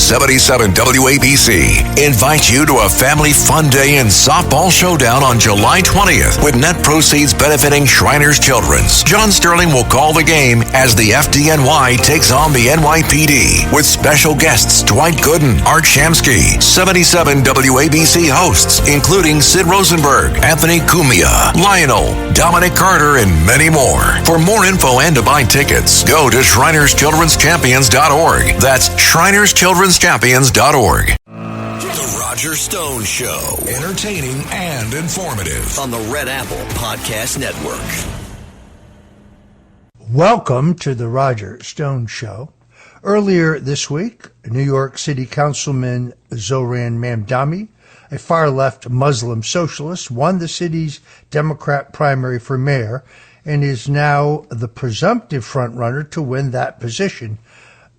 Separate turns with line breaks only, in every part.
77 WABC invites you to a family fun day and softball showdown on July 20th with net proceeds benefiting Shriners Children's. John Sterling will call the game as the FDNY takes on the NYPD with special guests Dwight Gooden, Art Shamsky, 77 WABC hosts including Sid Rosenberg, Anthony Cumia, Lionel, Dominic Carter, and many more. For more info and to buy tickets, go to ShrinersChildren'sChampions.org. That's ShrinersChildren'sChampions.org. The Roger Stone Show. Entertaining and informative. On the Red Apple Podcast Network.
Welcome to the Roger Stone Show. Earlier this week, New York City Councilman Zohran Mamdani, a far-left Muslim socialist, won the city's Democrat primary for mayor and is now the presumptive frontrunner to win that position,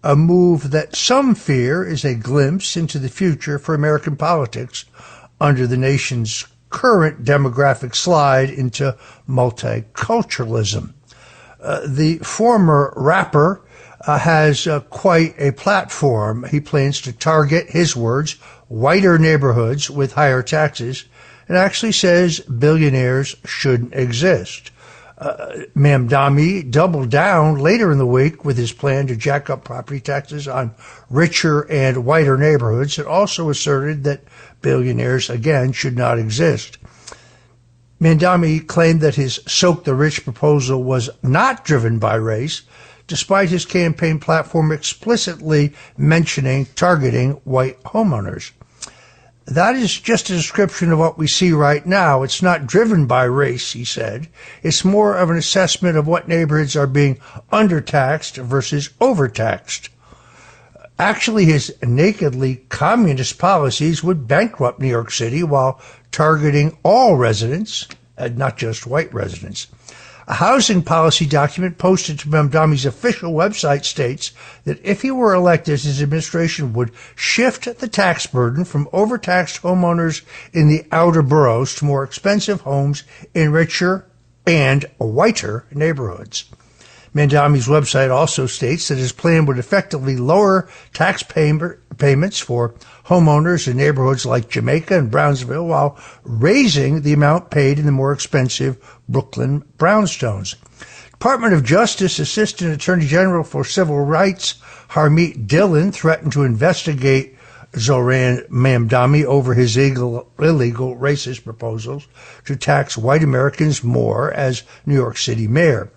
a move that some fear is a glimpse into the future for American politics under the nation's current demographic slide into multiculturalism. The former rapper has quite a platform. He plans to target, his words, whiter neighborhoods with higher taxes, and actually says billionaires shouldn't exist. Mamdani doubled down later in the week with his plan to jack up property taxes on richer and whiter neighborhoods, and also asserted that billionaires, again, should not exist. Mamdani claimed that his Soak the Rich proposal was not driven by race, despite his campaign platform explicitly mentioning targeting white homeowners. That is just a description of what we see right now. It's not driven by race, he said. It's more of an assessment of what neighborhoods are being undertaxed versus overtaxed. Actually, his nakedly communist policies would bankrupt New York City while targeting all residents, and not just white residents. A housing policy document posted to Mamdani's official website states that if he were elected, his administration would shift the tax burden from overtaxed homeowners in the outer boroughs to more expensive homes in richer and whiter neighborhoods. Mamdani's website also states that his plan would effectively lower tax payments for homeowners in neighborhoods like Jamaica and Brownsville while raising the amount paid in the more expensive Brooklyn brownstones. Department of Justice Assistant Attorney General for Civil Rights Harmeet Dillon threatened to investigate Zohran Mamdani over his illegal racist proposals to tax white Americans more as New York City mayor.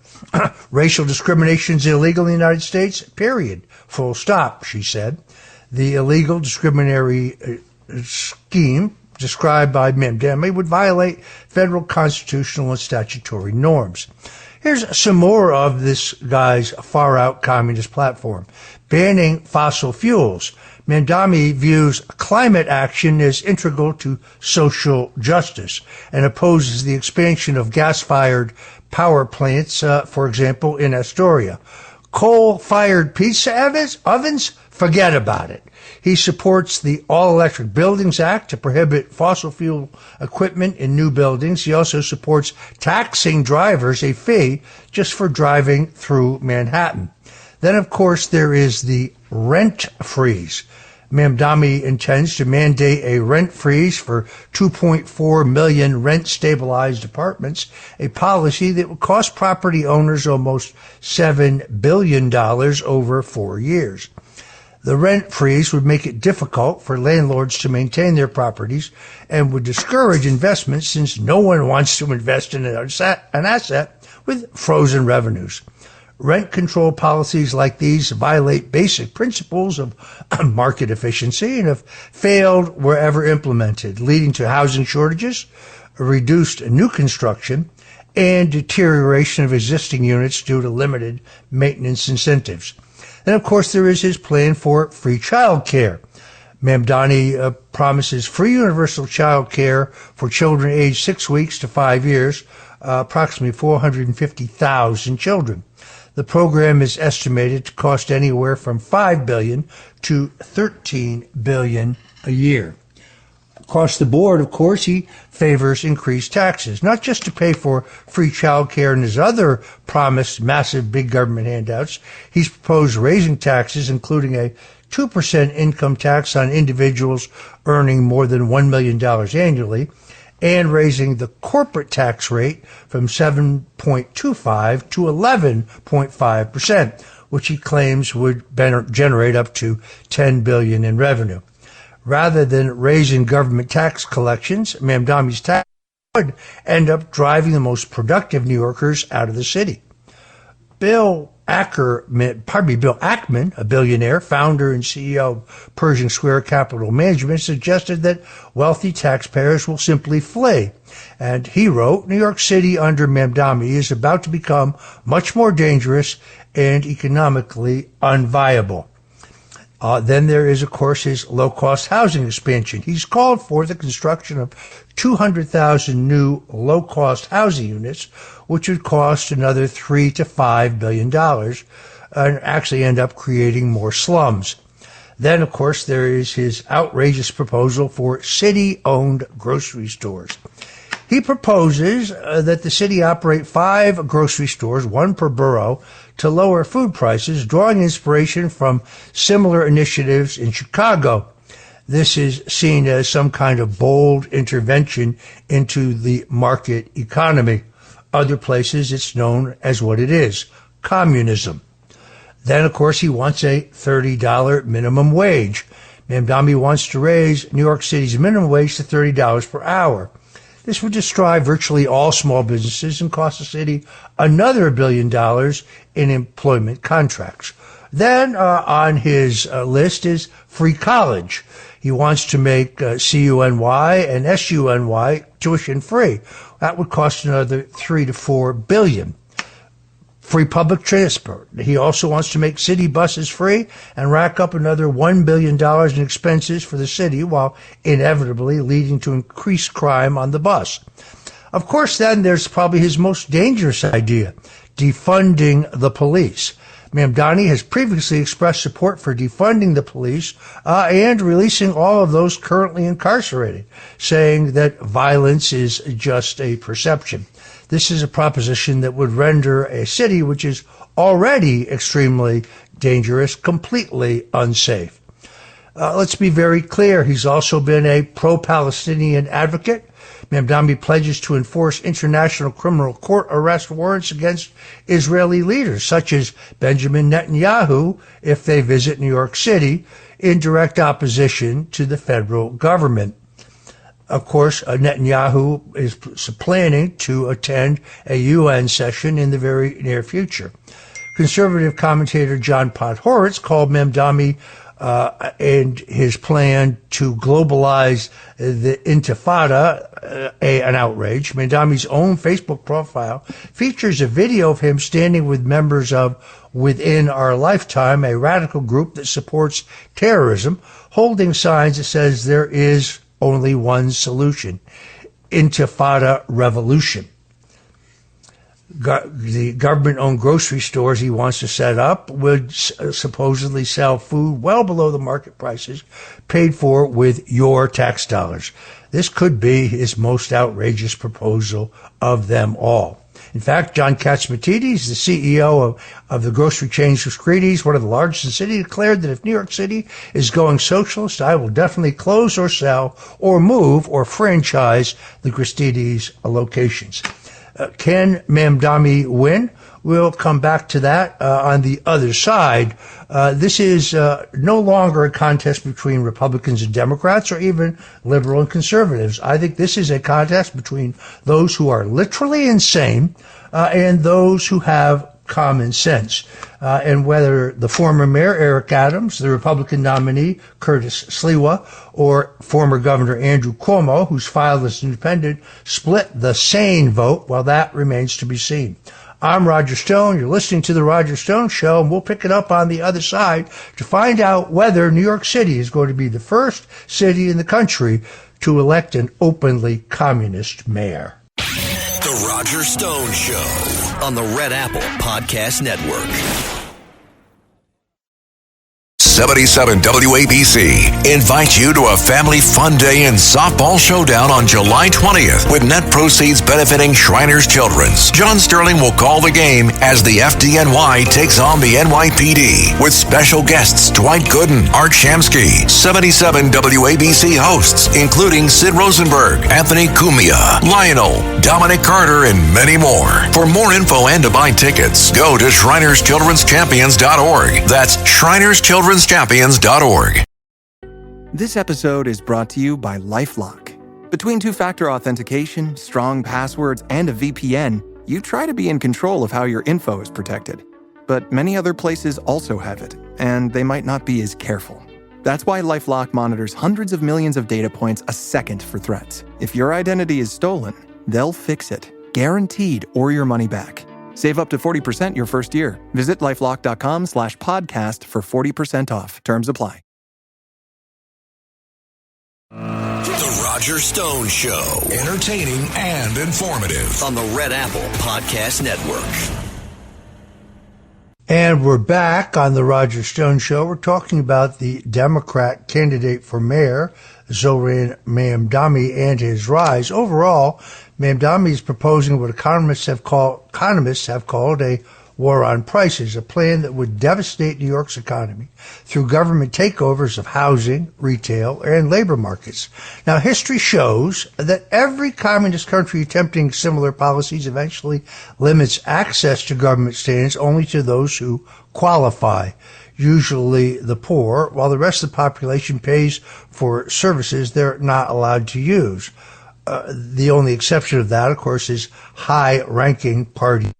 Racial discrimination is illegal in the United States, period. Full stop, she said. The illegal discriminatory scheme described by Mamdani would violate federal constitutional and statutory norms. Here's some more of this guy's far-out communist platform. Banning fossil fuels. Mamdani views climate action as integral to social justice and opposes the expansion of gas-fired power plants, for example, in Astoria. Coal-fired pizza ovens? Forget about it. He supports the All-Electric Buildings Act to prohibit fossil fuel equipment in new buildings. He also supports taxing drivers a fee just for driving through Manhattan. Then, of course, there is the rent freeze. Mamdani intends to mandate a rent freeze for 2.4 million rent-stabilized apartments, a policy that would cost property owners almost $7 billion over 4 years. The rent freeze would make it difficult for landlords to maintain their properties and would discourage investment since no one wants to invest in an asset with frozen revenues. Rent control policies like these violate basic principles of market efficiency and have failed wherever implemented, leading to housing shortages, reduced new construction, and deterioration of existing units due to limited maintenance incentives. And, of course, there is his plan for free child care. Mamdani promises free universal child care for children aged 6 weeks to 5 years, approximately 450,000 children. The program is estimated to cost anywhere from $5 billion to $13 billion a year. Across the board, of course, he favors increased taxes, not just to pay for free child care and his other promised massive big government handouts. He's proposed raising taxes, including a 2% income tax on individuals earning more than $1 million annually, and raising the corporate tax rate from 7.25 to 11.5%, which he claims would generate up to $10 billion in revenue. Rather than raising government tax collections, Mamdani's tax would end up driving the most productive New Yorkers out of the city. Bill Ackman, a billionaire, founder and CEO of Pershing Square Capital Management, suggested that wealthy taxpayers will simply flee. And he wrote, New York City under Mamdani is about to become much more dangerous and economically unviable. Then there is, of course, his low-cost housing expansion. He's called for the construction of 200,000 new low-cost housing units, which would cost another $3 to $5 billion and actually end up creating more slums. Then, of course, there is his outrageous proposal for city-owned grocery stores. He proposes that the city operate 5 grocery stores, 1 per borough, to lower food prices, drawing inspiration from similar initiatives in Chicago. This is seen as some kind of bold intervention into the market economy. Other places, it's known as what it is, communism. Then, of course, he wants a $30 minimum wage. Mamdani wants to raise New York City's minimum wage to $30 per hour. This would destroy virtually all small businesses and cost the city another $1 billion in employment contracts. Then on his list is free college. He wants to make CUNY and SUNY tuition free. That would cost another $3 to $4 billion. Free public transport. He also wants to make city buses free and rack up another $1 billion in expenses for the city, while inevitably leading to increased crime on the bus. Of course, then there's probably his most dangerous idea, defunding the police. Mamdani has previously expressed support for defunding the police and releasing all of those currently incarcerated, saying that violence is just a perception. This is a proposition that would render a city which is already extremely dangerous completely unsafe. Let's be very clear. He's also been a pro-Palestinian advocate. Mamdani pledges to enforce international criminal court arrest warrants against Israeli leaders, such as Benjamin Netanyahu, if they visit New York City, in direct opposition to the federal government. Of course, Netanyahu is planning to attend a UN session in the very near future. Conservative commentator John Podhoretz called Mamdani and his plan to globalize the Intifada an outrage. Mamdani's own Facebook profile features a video of him standing with members of Within Our Lifetime, a radical group that supports terrorism, holding signs that says there is only one solution, Intifada revolution. The government-owned grocery stores he wants to set up would supposedly sell food well below the market prices paid for with your tax dollars. This could be his most outrageous proposal of them all. In fact, John Catsimatidis, the CEO of the grocery chain Christie's, one of the largest in the city, declared that if New York City is going socialist, I will definitely close or sell or move or franchise the Christie's locations. Can Mamdani win? We'll come back to that on the other side. This is no longer a contest between Republicans and Democrats or even liberal and conservatives. I think this is a contest between those who are literally insane and those who have common sense. And whether the former mayor, Eric Adams, the Republican nominee, Curtis Sliwa, or former Governor Andrew Cuomo, who's filed as independent, split the sane vote, well, that remains to be seen. I'm Roger Stone. You're listening to The Roger Stone Show, and we'll pick it up on the other side to find out whether New York City is going to be the first city in the country to elect an openly communist mayor.
The Roger Stone Show on the Red Apple Podcast Network. 77 WABC invites you to a family fun day and softball showdown on July 20th with net proceeds benefiting Shriners Children's. John Sterling will call the game as the FDNY takes on the NYPD with special guests Dwight Gooden, Art Shamsky, 77 WABC hosts including Sid Rosenberg, Anthony Cumia, Lionel, Dominic Carter, and many more. For more info and to buy tickets, go to ShrinersChildren'sChampions.org. That's ShrinersChildren'sChampions.org.
This episode is brought to you by LifeLock. Between two-factor authentication, strong passwords, and a VPN, you try to be in control of how your info is protected. But many other places also have it, and they might not be as careful. That's why LifeLock monitors hundreds of millions of data points a second for threats. If your identity is stolen, they'll fix it, guaranteed, or your money back. Save up to 40% your first year. Visit lifelock.com/podcast for 40% off. Terms apply.
The Roger Stone Show. Entertaining and informative on the Red Apple Podcast Network.
And we're back on the Roger Stone Show. We're talking about the Democrat candidate for mayor, Zohran Mamdani, and his rise. Overall, Mamdani is proposing what economists have called a war on prices, a plan that would devastate New York's economy through government takeovers of housing, retail, and labor markets. Now, history shows that every communist country attempting similar policies eventually limits access to government stands only to those who qualify, usually the poor, while the rest of the population pays for services they're not allowed to use. The only exception of that, of course, is high-ranking party.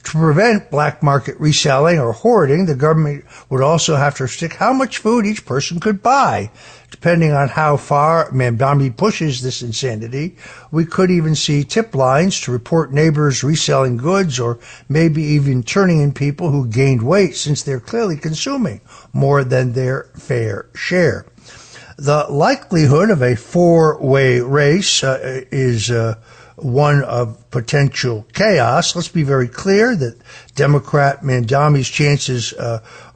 To prevent black market reselling or hoarding, the government would also have to restrict how much food each person could buy. Depending on how far Mamdani pushes this insanity, we could even see tip lines to report neighbors reselling goods, or maybe even turning in people who gained weight since they're clearly consuming more than their fair share. The likelihood of a four-way race is one of potential chaos. Let's be very clear that Democrat Mamdani's chances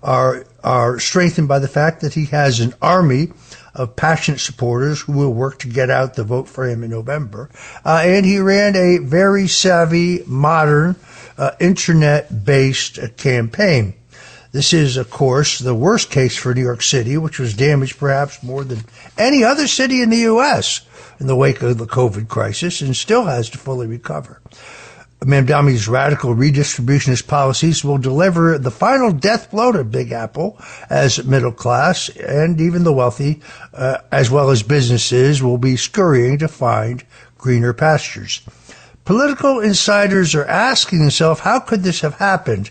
are strengthened by the fact that he has an army of passionate supporters who will work to get out the vote for him in November. And he ran a very savvy, modern, internet-based campaign. This is, of course, the worst case for New York City, which was damaged perhaps more than any other city in the U.S. in the wake of the COVID crisis and still has to fully recover. Mamdani's radical redistributionist policies will deliver the final death blow to Big Apple, as middle class and even the wealthy, as well as businesses, will be scurrying to find greener pastures. Political insiders are asking themselves, how could this have happened?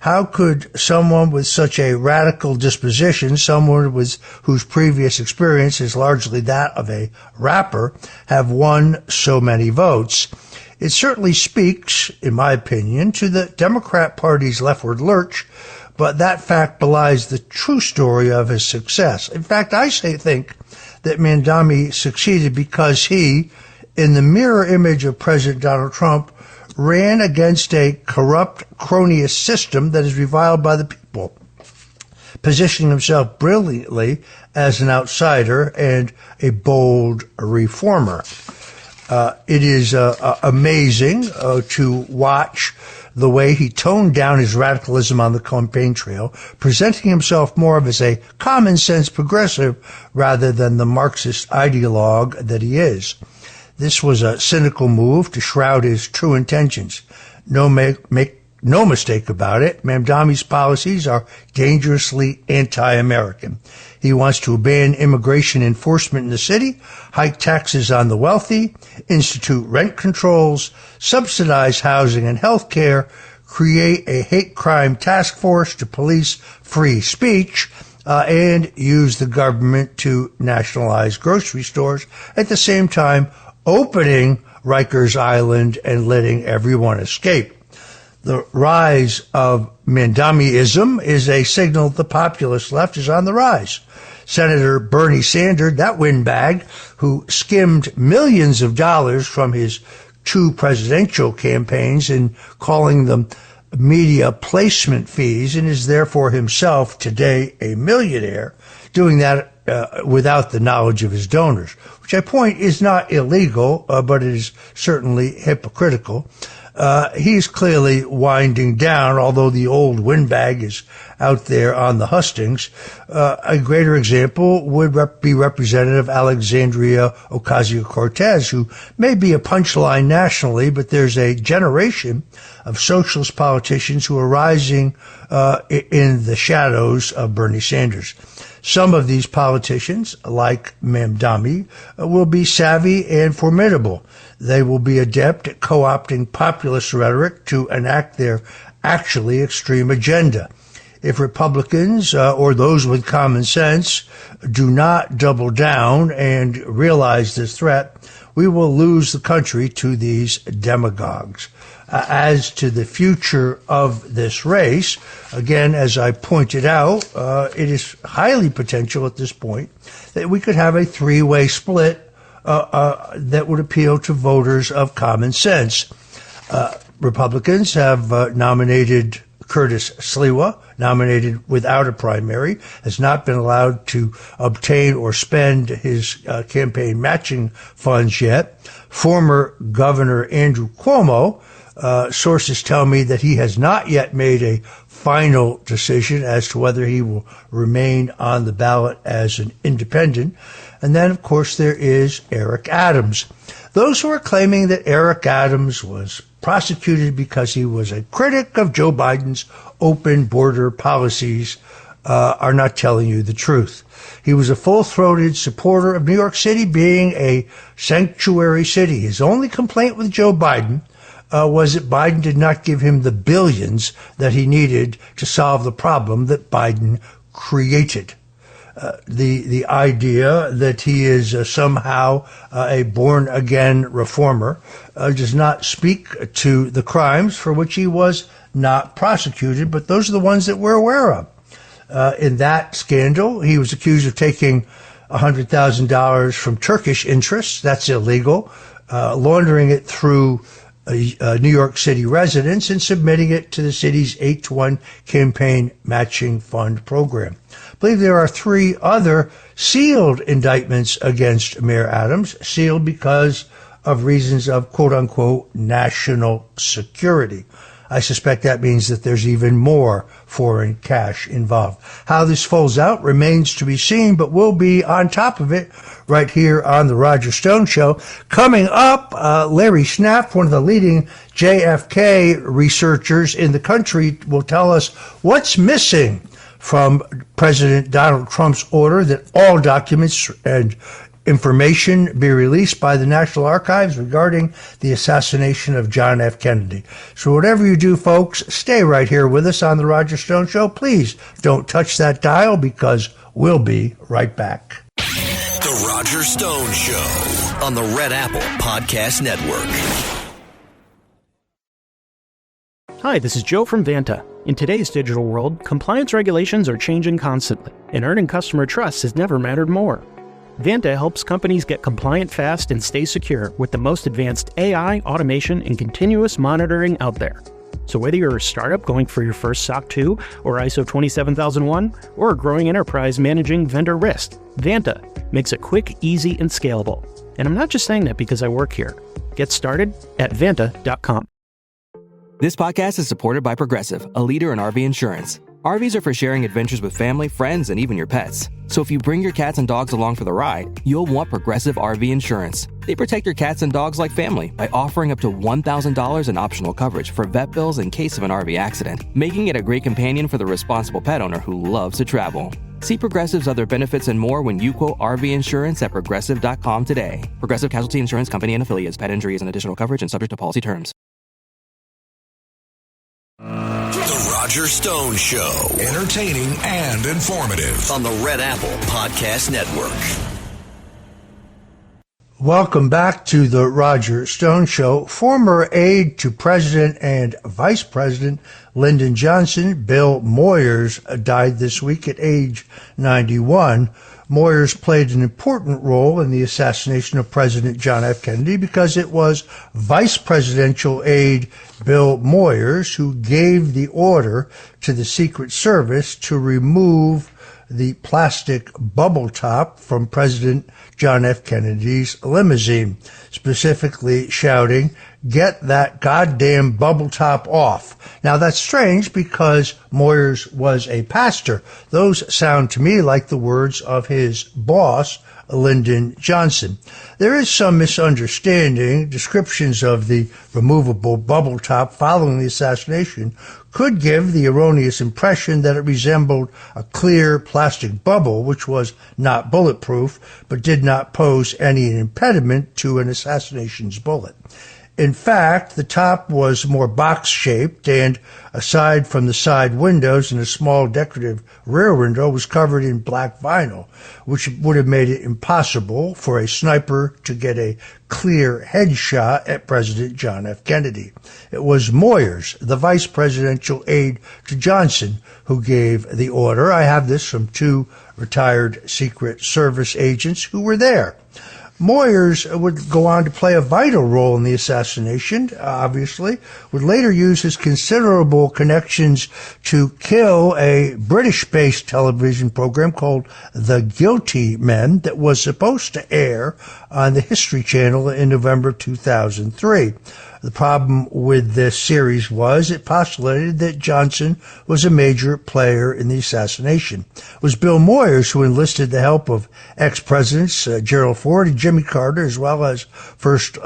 How could someone with such a radical disposition, someone whose previous experience is largely that of a rapper, have won so many votes? It certainly speaks, in my opinion, to the Democrat Party's leftward lurch, but that fact belies the true story of his success. In fact, I think that Mamdani succeeded because he, in the mirror image of President Donald Trump, ran against a corrupt, cronyist system that is reviled by the people, positioning himself brilliantly as an outsider and a bold reformer. It is amazing to watch the way he toned down his radicalism on the campaign trail, presenting himself more as a common-sense progressive rather than the Marxist ideologue that he is. This was a cynical move to shroud his true intentions. Make no mistake about it, Mamdani's policies are dangerously anti-American. He wants to ban immigration enforcement in the city, hike taxes on the wealthy, institute rent controls, subsidize housing and health care, create a hate crime task force to police free speech, and use the government to nationalize grocery stores, at the same time opening Rikers Island and letting everyone escape. The rise of Mamdaniism is a signal the populist left is on the rise. Senator Bernie Sanders, that windbag, who skimmed millions of dollars from his two presidential campaigns and calling them media placement fees and is therefore himself today a millionaire, doing that without the knowledge of his donors, which I point is not illegal, but it is certainly hypocritical. He's clearly winding down, although the old windbag is out there on the hustings. A greater example would be Representative Alexandria Ocasio-Cortez, who may be a punchline nationally, but there's a generation of socialist politicians who are rising in the shadows of Bernie Sanders. Some of these politicians, like Mamdani, will be savvy and formidable. They will be adept at co-opting populist rhetoric to enact their actually extreme agenda. If Republicans or those with common sense do not double down and realize this threat, we will lose the country to these demagogues. As to the future of this race, again, as I pointed out, it is highly potential at this point that we could have a three-way split that would appeal to voters of common sense. Republicans have nominated Curtis Sliwa, nominated without a primary, has not been allowed to obtain or spend his campaign matching funds yet. Former Governor Andrew Cuomo, sources tell me that he has not yet made a final decision as to whether he will remain on the ballot as an independent. And then, of course, there is Eric Adams. Those who are claiming that Eric Adams was prosecuted because he was a critic of Joe Biden's open border policies are not telling you the truth. He was a full-throated supporter of New York City being a sanctuary city. His only complaint with Joe Biden was that Biden did not give him the billions that he needed to solve the problem that Biden created. The idea that he is somehow a born-again reformer does not speak to the crimes for which he was not prosecuted, but those are the ones that we're aware of. In that scandal, he was accused of taking $100,000 from Turkish interests. That's illegal. Laundering it through New York City residents and submitting it to the city's 8-to-1 campaign matching fund program. I believe there are 3 other sealed indictments against Mayor Adams, sealed because of reasons of quote-unquote national security. I suspect that means that there's even more foreign cash involved. How this folds out remains to be seen, but we'll be on top of it right here on The Roger Stone Show. Coming up, Larry Schnapp, one of the leading JFK researchers in the country, will tell us what's missing from President Donald Trump's order that all documents and information be released by the National Archives regarding the assassination of John F. Kennedy. So whatever you do, folks, stay right here with us on The Roger Stone Show. Please don't touch that dial because we'll be right back.
The Roger Stone Show on the Red Apple Podcast Network.
Hi, this is Joe from Vanta. In today's digital world, compliance regulations are changing constantly, and earning customer trust has never mattered more. Vanta helps companies get compliant fast and stay secure with the most advanced AI, automation, and continuous monitoring out there. So whether you're a startup going for your first SOC 2 or ISO 27001, or a growing enterprise managing vendor risk, Vanta makes it quick, easy, and scalable. And I'm not just saying that because I work here. Get started at Vanta.com.
This podcast is supported by Progressive, a leader in RV insurance. RVs are for sharing adventures with family, friends, and even your pets. So if you bring your cats and dogs along for the ride, you'll want Progressive RV insurance. They protect your cats and dogs like family by offering up to $1,000 in optional coverage for vet bills in case of an RV accident, making it a great companion for the responsible pet owner who loves to travel. See Progressive's other benefits and more when you quote RV insurance at Progressive.com today. Progressive Casualty Insurance Company and Affiliates. Pet injuries and additional coverage and subject to policy terms.
The Roger Stone Show. Entertaining and informative on the Red Apple Podcast Network.
Welcome back to the Roger Stone Show. Former aide to President and Vice President Lyndon Johnson, Bill Moyers, died this week at age 91. Moyers played an important role in the assassination of President John F. Kennedy because it was Vice Presidential aide Bill Moyers who gave the order to the Secret Service to remove the plastic bubble top from President John F. Kennedy's limousine, specifically shouting, "Get that goddamn bubble top off." Now that's strange because Moyers was a pastor. Those sound to me like the words of his boss, Lyndon Johnson. There is some misunderstanding. Descriptions of the removable bubble top following the assassination could give the erroneous impression that it resembled a clear plastic bubble, which was not bulletproof, but did not pose any impediment to an assassination's bullet. In fact, the top was more box-shaped and, aside from the side windows and a small decorative rear window, was covered in black vinyl, which would have made it impossible for a sniper to get a clear headshot at President John F. Kennedy. It was Moyers, the vice presidential aide to Johnson, who gave the order. I have this from two retired Secret Service agents who were there. Moyers would go on to play a vital role in the assassination, obviously, would later use his considerable connections to kill a British-based television program called The Guilty Men that was supposed to air on the History Channel in November 2003. The problem with this series was it postulated that Johnson was a major player in the assassination. It was Bill Moyers who enlisted the help of ex-presidents Gerald Ford and Jimmy Carter, as well as first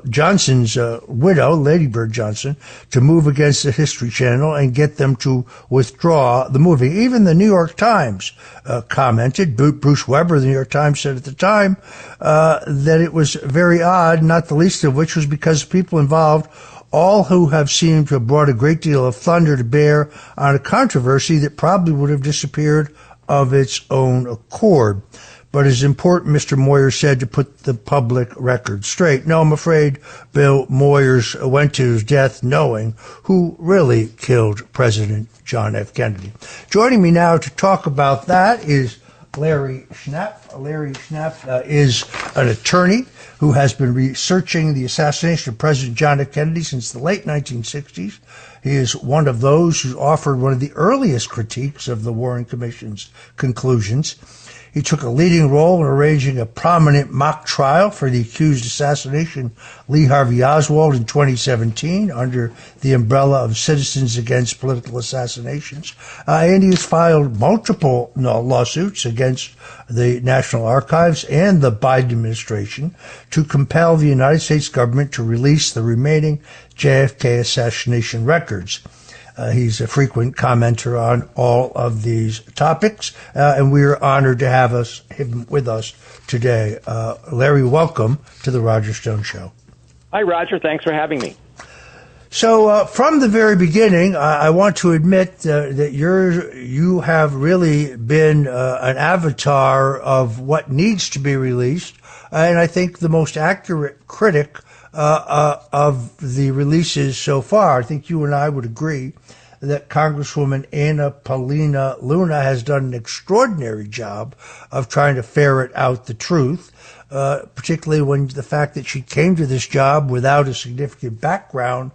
Johnson's widow, Lady Bird Johnson, to move against the History Channel and get them to withdraw the movie. Even the New York Times commented, Bruce Weber of the New York Times said at the time that it was very odd, not the least of which was because people involved, all who have seemed to have brought a great deal of thunder to bear on a controversy that probably would have disappeared of its own accord. But it's important, Mr. Moyers said, to put the public record straight. No, I'm afraid Bill Moyers went to his death knowing who really killed President John F. Kennedy. Joining me now to talk about that is Larry Schnapp. Larry Schnapp is an attorney who has been researching the assassination of President John F. Kennedy since the late 1960s. He is one of those who offered one of the earliest critiques of the Warren Commission's conclusions. He took a leading role in arranging a prominent mock trial for the accused assassination Lee Harvey Oswald in 2017 under the umbrella of Citizens Against Political Assassinations. And he has filed multiple lawsuits against the National Archives and the Biden administration to compel the United States government to release the remaining JFK assassination records. He's a frequent commenter on all of these topics, and we are honored to have him with us today. Larry, welcome to the Roger Stone Show.
Hi, Roger. Thanks for having me.
So from the very beginning, I want to admit that you have really been an avatar of what needs to be released, and I think the most accurate critic of the releases so far. I think you and I would agree that Congresswoman Anna Paulina Luna has done an extraordinary job of trying to ferret out the truth, particularly when the fact that she came to this job without a significant background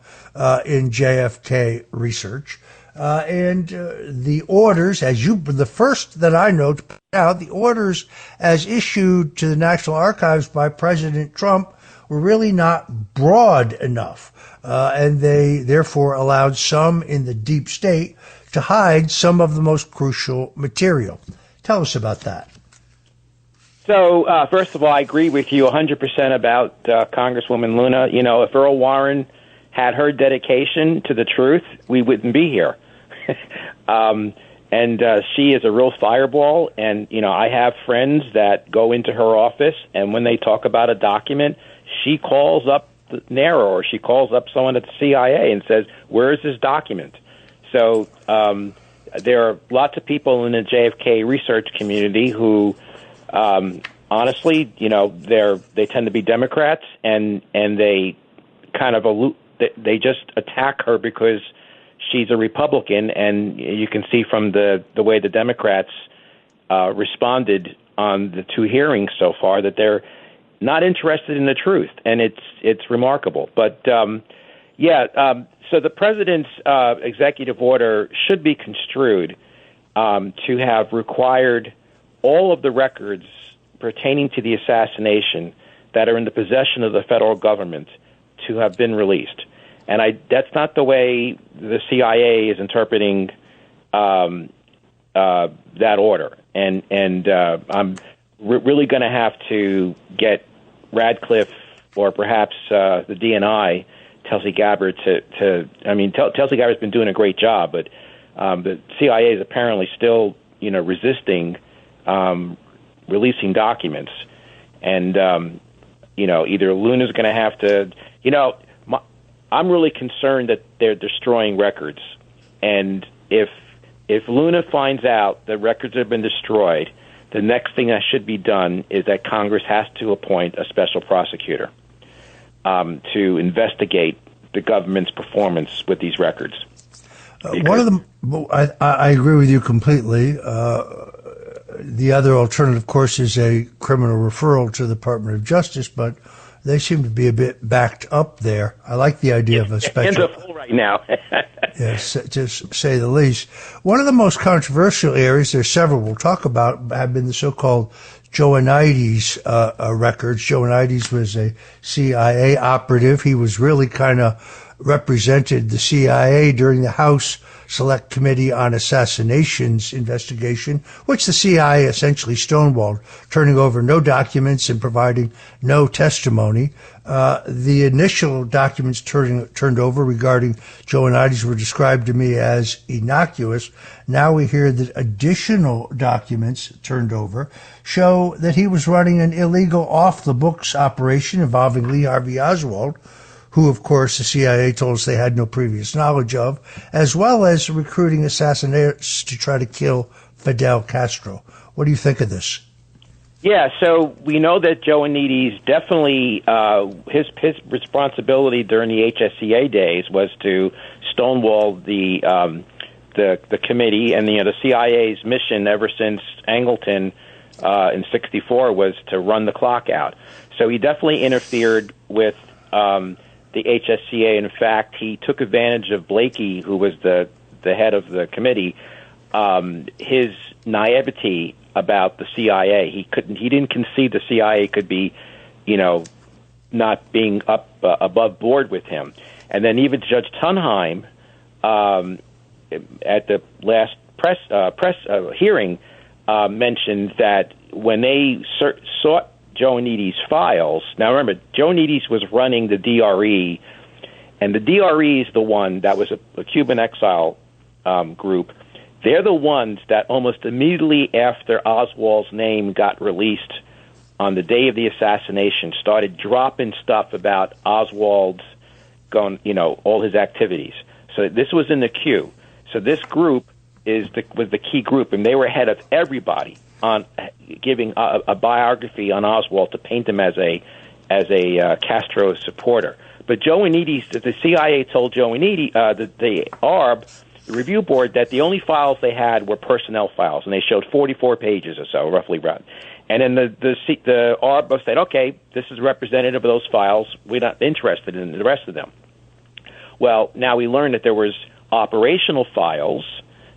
in JFK research. And the orders, the first that I know to put out, the orders as issued to the National Archives by President Trump were really not broad enough, and they therefore allowed some in the deep state to hide some of the most crucial material. Tell us about that.
So, first of all, I agree with you 100% about Congresswoman Luna. You know, if Earl Warren had her dedication to the truth, we wouldn't be here. And she is a real fireball, and, you know, I have friends that go into her office, and when they talk about a document, she calls up the NARA or she calls up someone at the CIA and says, where is this document? So there are lots of people in the JFK research community who, honestly, you know, they tend to be Democrats, and they kind of they just attack her because she's a Republican, and you can see from the way the Democrats responded on the two hearings so far that they're not interested in the truth, and it's remarkable. But so the president's executive order should be construed to have required all of the records pertaining to the assassination that are in the possession of the federal government to have been released. And that's not the way the CIA is interpreting that order. And I'm really going to have to get Radcliffe or perhaps the DNI, Tulsi Gabbard, Tulsi Gabbard's been doing a great job, but the CIA is apparently still, resisting releasing documents. And, either Luna's going to have to, I'm really concerned that they're destroying records. And if Luna finds out that records have been destroyed, the next thing that should be done is that Congress has to appoint a special prosecutor to investigate the government's performance with these records.
One of them, I agree with you completely. The other alternative, of course, is a criminal referral to the Department of Justice, but they seem to be a bit backed up there. I like the idea of a special...
Hands are full right now.
Yes, to say the least. One of the most controversial areas, there's several we'll talk about, have been the so-called Joanides records. Joanides was a CIA operative. He was really kind of represented the CIA during the House Select Committee on Assassinations investigation, which the CIA essentially stonewalled, turning over no documents and providing no testimony. The initial documents turned over regarding Joanides were described to me as innocuous. Now we hear that additional documents turned over show that he was running an illegal off-the-books operation involving Lee Harvey Oswald, who, of course, the CIA told us they had no previous knowledge of, as well as recruiting assassinations to try to kill Fidel Castro. What do you think of this?
Yeah, so we know that Joanides definitely, his responsibility during the HSCA days was to stonewall the committee, and the CIA's mission ever since Angleton in '64 was to run the clock out. So he definitely interfered with the HSCA. In fact, he took advantage of Blakey, who was the head of the committee, his naivety about the CIA. He didn't conceive the CIA could be, not being up above board with him. And then even Judge Tunheim, at the last press hearing, mentioned that when they sought Joanides' files. Now remember, Joanides was running the DRE, and the DRE is the one that was a Cuban exile group. They're the ones that almost immediately after Oswald's name got released on the day of the assassination started dropping stuff about Oswald's all his activities. So this was in the queue. So this group was the key group, and they were ahead of everybody on giving a biography on Oswald to paint him as a Castro supporter. But Joanides, the CIA told Joanides, the ARB, the review board, that the only files they had were personnel files, and they showed 44 pages or so, roughly around. And then the ARB said, okay, this is representative of those files. We're not interested in the rest of them. Well, now we learned that there was operational files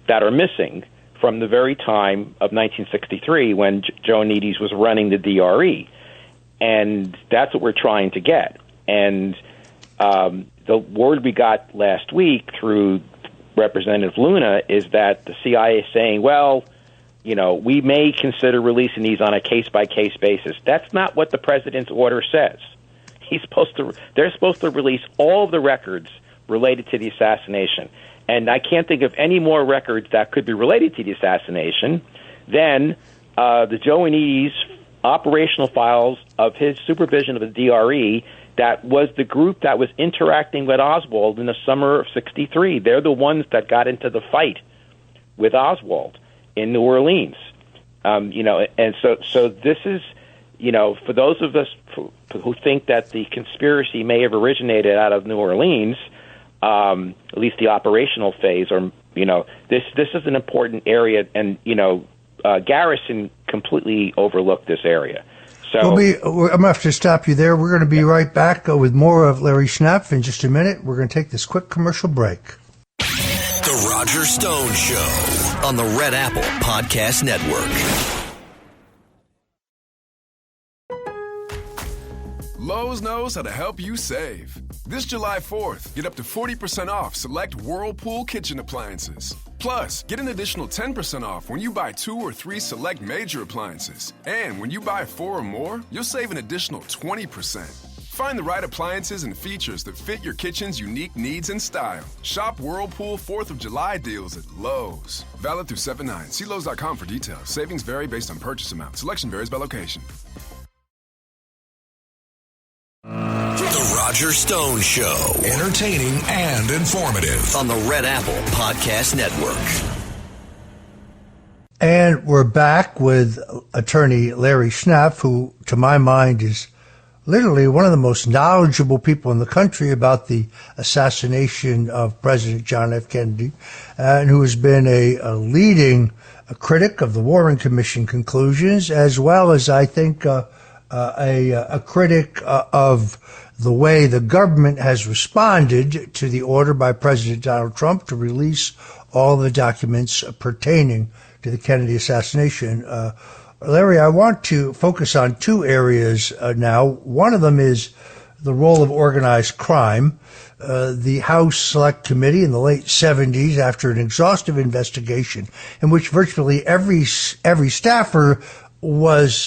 that are missing from the very time of 1963 when Joanides was running the DRE. And that's what we're trying to get. And the word we got last week through Representative Luna is that the CIA is saying, well, we may consider releasing these on a case-by-case basis. That's not what the president's order says. They're supposed to release all of the records related to the assassination. And I can't think of any more records that could be related to the assassination than the Joanides operational files of his supervision of the DRE. That was the group that was interacting with Oswald in the summer of '63. They're the ones that got into the fight with Oswald in New Orleans. And so this is, for those of us who think that the conspiracy may have originated out of New Orleans, at least the operational phase, or this is an important area, and Garrison completely overlooked this area. So
I'm going to have to stop you there. We're going to be right back with more of Larry Schnapf in just a minute. We're going to take this quick commercial break.
The Roger Stone Show on the Red Apple Podcast Network.
Lowe's knows how to help you save. This July 4th, get up to 40% off select Whirlpool kitchen appliances. Plus, get an additional 10% off when you buy 2 or 3 select major appliances. And when you buy 4 or more, you'll save an additional 20%. Find the right appliances and features that fit your kitchen's unique needs and style. Shop Whirlpool 4th of July deals at Lowe's. Valid through 7/9. See Lowe's.com for details. Savings vary based on purchase amount. Selection varies by location.
The Roger Stone Show. Entertaining and informative on the Red Apple Podcast Network.
And we're back with attorney Larry Schnapf, who, to my mind, is literally one of the most knowledgeable people in the country about the assassination of President John F. Kennedy, and who has been a leading critic of the Warren Commission conclusions, as well as, I think, a critic of the way the government has responded to the order by President Donald Trump to release all the documents pertaining to the Kennedy assassination. Larry, I want to focus on 2 areas now. One of them is the role of organized crime. The House Select Committee in the late 70s, after an exhaustive investigation in which virtually every staffer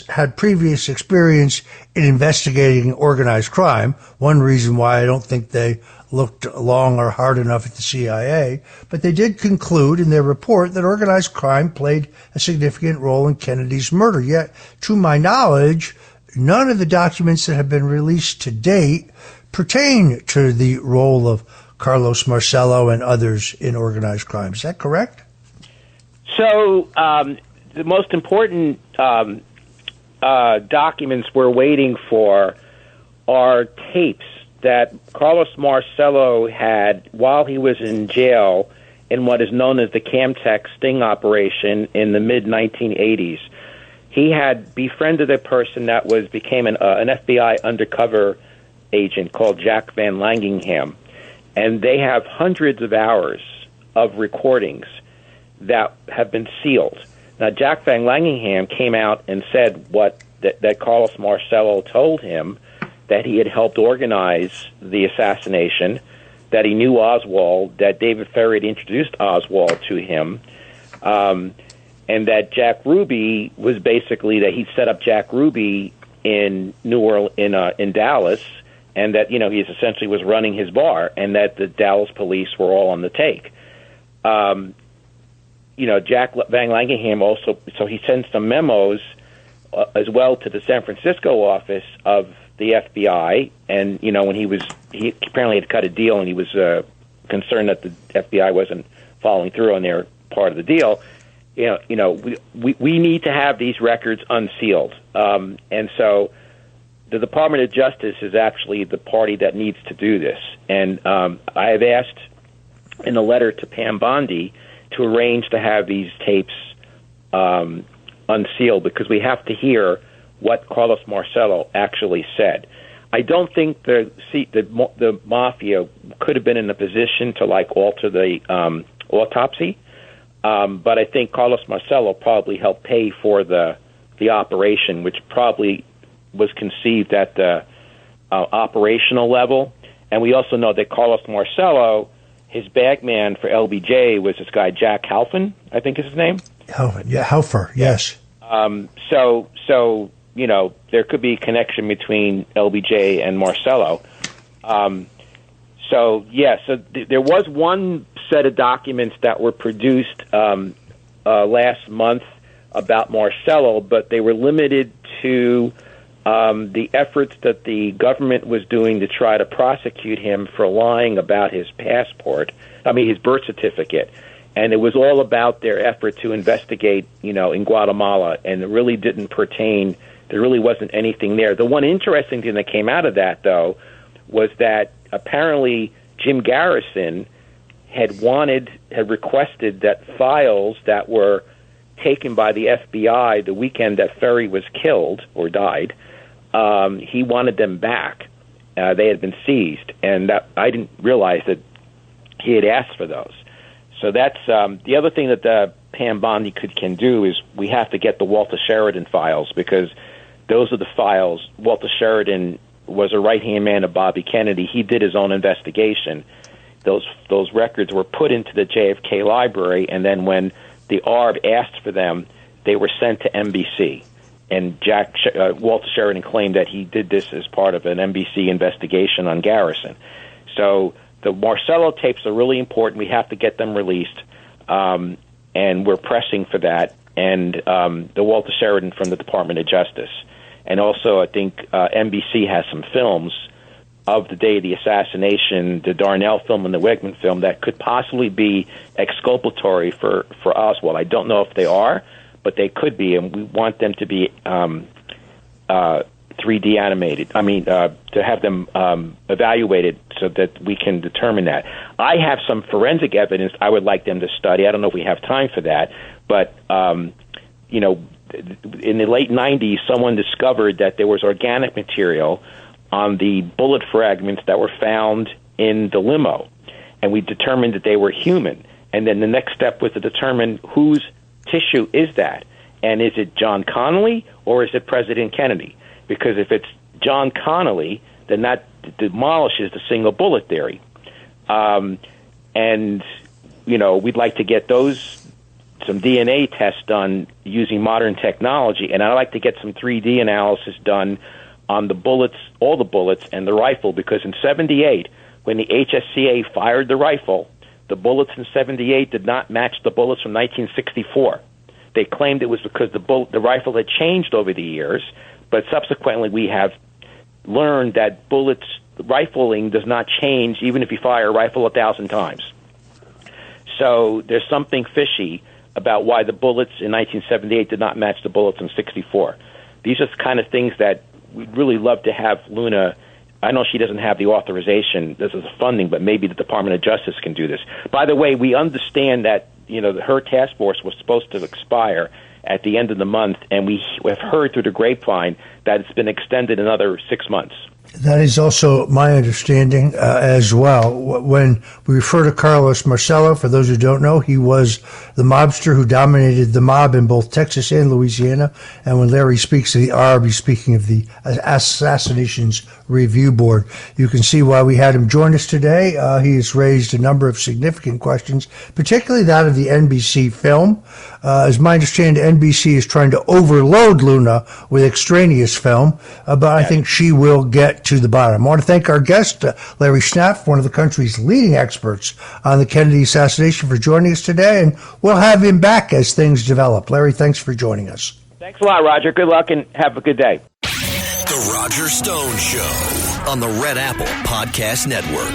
had previous experience in investigating organized crime. One reason why I don't think they looked long or hard enough at the CIA, but they did conclude in their report that organized crime played a significant role in Kennedy's murder. Yet, to my knowledge, none of the documents that have been released to date pertain to the role of Carlos Marcello and others in organized crime. Is that correct?
So, the most important documents we're waiting for are tapes that Carlos Marcello had while he was in jail in what is known as the Camtech sting operation in the mid-1980s. He had befriended a person that became an FBI undercover agent called Jack Van Langingham, and they have hundreds of hours of recordings that have been sealed. Now, Jack Van Langingham came out and said that Carlos Marcello told him, that he had helped organize the assassination, that he knew Oswald, that David Ferrie had introduced Oswald to him, and that Jack Ruby was basically that he set up Jack Ruby in in Dallas, and that he essentially was running his bar, and that the Dallas police were all on the take. Jack Van Langingham also, so he sent some memos as well to the San Francisco office of the FBI, and when he apparently had cut a deal, and he was concerned that the FBI wasn't following through on their part of the deal. We need to have these records unsealed, and so the Department of Justice is actually the party that needs to do this. And I have asked in a letter to Pam Bondi to arrange to have these tapes unsealed, because we have to hear what Carlos Marcello actually said. I don't think the mafia could have been in a position to alter the autopsy, but I think Carlos Marcello probably helped pay for the operation, which probably was conceived at the operational level. And we also know that Carlos Marcello, his bagman for LBJ was this guy Jack Halfin, I think is his name.
Halfer, yes.
So there could be a connection between LBJ and Marcello. So there was one set of documents that were produced last month about Marcello, but they were limited to the efforts that the government was doing to try to prosecute him for lying about his his birth certificate. And it was all about their effort to investigate, in Guatemala, and it really didn't pertain. There really wasn't anything there. The one interesting thing that came out of that, though, was that apparently Jim Garrison had requested that files that were taken by the FBI the weekend that Ferry was killed or died. He wanted them back. They had been seized, and I didn't realize that he had asked for those. So that's the other thing that Pam Bondi can do is we have to get the Walter Sheridan files, because those are the files. Walter Sheridan was a right-hand man of Bobby Kennedy. He did his own investigation. Those records were put into the JFK library, and then when the ARB asked for them, they were sent to NBC. And Walter Sheridan claimed that he did this as part of an NBC investigation on Garrison. So the Marcello tapes are really important. We have to get them released, and we're pressing for that. And the Walter Sheridan from the Department of Justice. And also, I think NBC has some films of the day of the assassination, the Darnell film and the Wegman film, that could possibly be exculpatory for Oswald. I don't know if they are, but they could be, and we want them to be 3D animated. I mean, to have them evaluated so that we can determine that. I have some forensic evidence I would like them to study. I don't know if we have time for that, but, in the late 90s, someone discovered that there was organic material on the bullet fragments that were found in the limo, and we determined that they were human. And then the next step was to determine whose tissue is that, and is it John Connally or is it President Kennedy? Because if it's John Connally, then that demolishes the single bullet theory. And we'd like to get some DNA tests done using modern technology, and I'd like to get some 3D analysis done on the bullets, all the bullets, and the rifle, because in 78, when the HSCA fired the rifle, the bullets in 78 did not match the bullets from 1964. They claimed it was because the rifle had changed over the years, but subsequently we have learned that rifling does not change even if you fire a rifle 1,000 times. So there's something fishy about why the bullets in 1978 did not match the bullets in 64. These are the kind of things that we'd really love to have Luna. I know she doesn't have the authorization, this is funding, but maybe the Department of Justice can do this. By the way, we understand that her task force was supposed to expire at the end of the month, and we have heard through the grapevine that it's been extended another 6 months.
That is also my understanding as well. When we refer to Carlos Marcello, for those who don't know, he was the mobster who dominated the mob in both Texas and Louisiana. And when Larry speaks of the ARB, he's speaking of the Assassinations Review Board. You can see why we had him join us today. He has raised a number of significant questions, particularly that of the NBC film. As my understanding, NBC is trying to overload Luna with extraneous film, but I think she will get to the bottom. I want to thank our guest, Larry Schnapp, one of the country's leading experts on the Kennedy assassination, for joining us today, and we'll have him back as things develop. Larry, thanks for joining us.
Thanks a lot, Roger. Good luck and have a good day.
The Roger Stone Show on the Red Apple Podcast Network.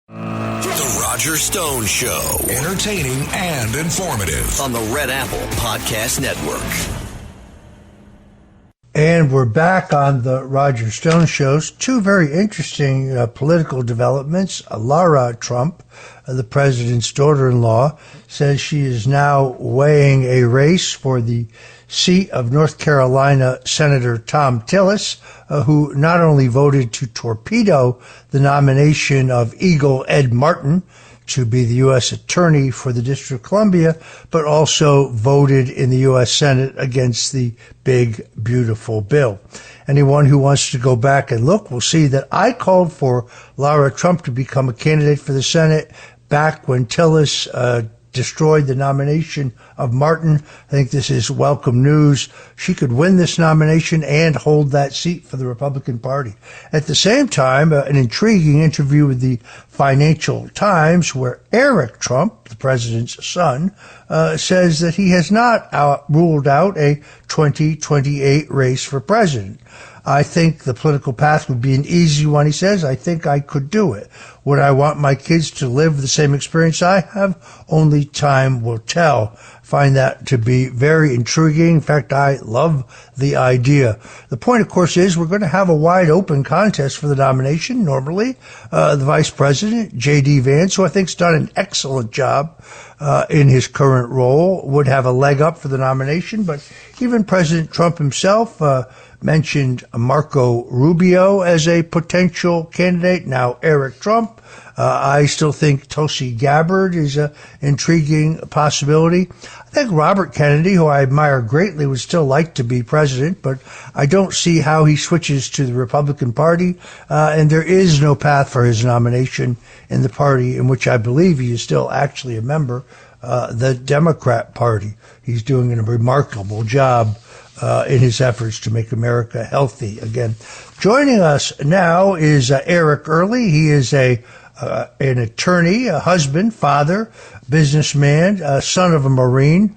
The Roger Stone Show. Entertaining and informative on the Red Apple Podcast Network.
And we're back on the Roger Stone Shows. Two very interesting political developments. Lara Trump, the president's daughter-in-law, says she is now weighing a race for the seat of North Carolina Senator Thom Tillis, who not only voted to torpedo the nomination of Eagle Ed Martin to be the U.S. Attorney for the District of Columbia, but also voted in the U.S. Senate against the big, beautiful bill. Anyone who wants to go back and look will see that I called for Lara Trump to become a candidate for the Senate back when Tillis destroyed the nomination of Martin. I think this is welcome news. She could win this nomination and hold that seat for the Republican Party. At the same time, an intriguing interview with the Financial Times where Eric Trump, the president's son, says that he has not ruled out a 2028 race for president. I think the political path would be an easy one, he says. I think I could do it. Would I want my kids to live the same experience I have? Only time will tell. find that to be very intriguing. In fact, I love the idea. The point, of course, is we're going to have a wide open contest for the nomination. Normally, the Vice President, J.D. Vance, who I think's done an excellent job in his current role, would have a leg up for the nomination. But even President Trump himself mentioned Marco Rubio as a potential candidate. Now, Eric Trump. I still think Tulsi Gabbard is an intriguing possibility. I think Robert Kennedy, who I admire greatly, would still like to be president, but I don't see how he switches to the Republican Party, and there is no path for his nomination in the party in which I believe he is still actually a member, the Democrat Party. He's doing a remarkable job in his efforts to make America healthy again. Joining us now is Eric Early. He is an attorney, a husband, father, businessman, son of a Marine.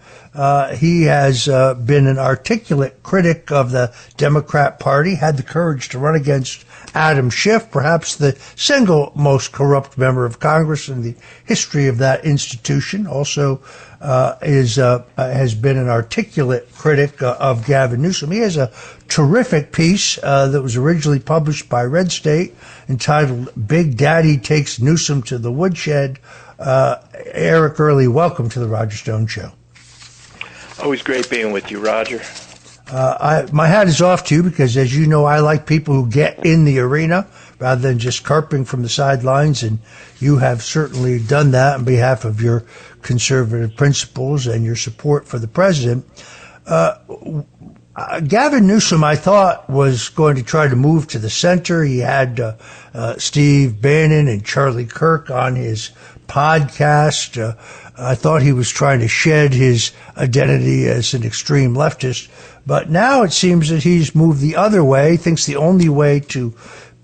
He has been an articulate critic of the Democrat Party, had the courage to run against Adam Schiff, perhaps the single most corrupt member of Congress in the history of that institution. Also has been an articulate critic of Gavin Newsom. He has a terrific piece that was originally published by Red State entitled "Big Daddy Takes Newsom to the Woodshed." Eric Early, welcome to the Roger Stone Show.
Always great being with you, Roger.
My hat is off to you because, as you know, I like people who get in the arena rather than just carping from the sidelines, and you have certainly done that on behalf of your conservative principles and your support for the president. Gavin Newsom, I thought, was going to try to move to the center. He had Steve Bannon and Charlie Kirk on his podcast. I thought he was trying to shed his identity as an extreme leftist. But now it seems that he's moved the other way, thinks the only way to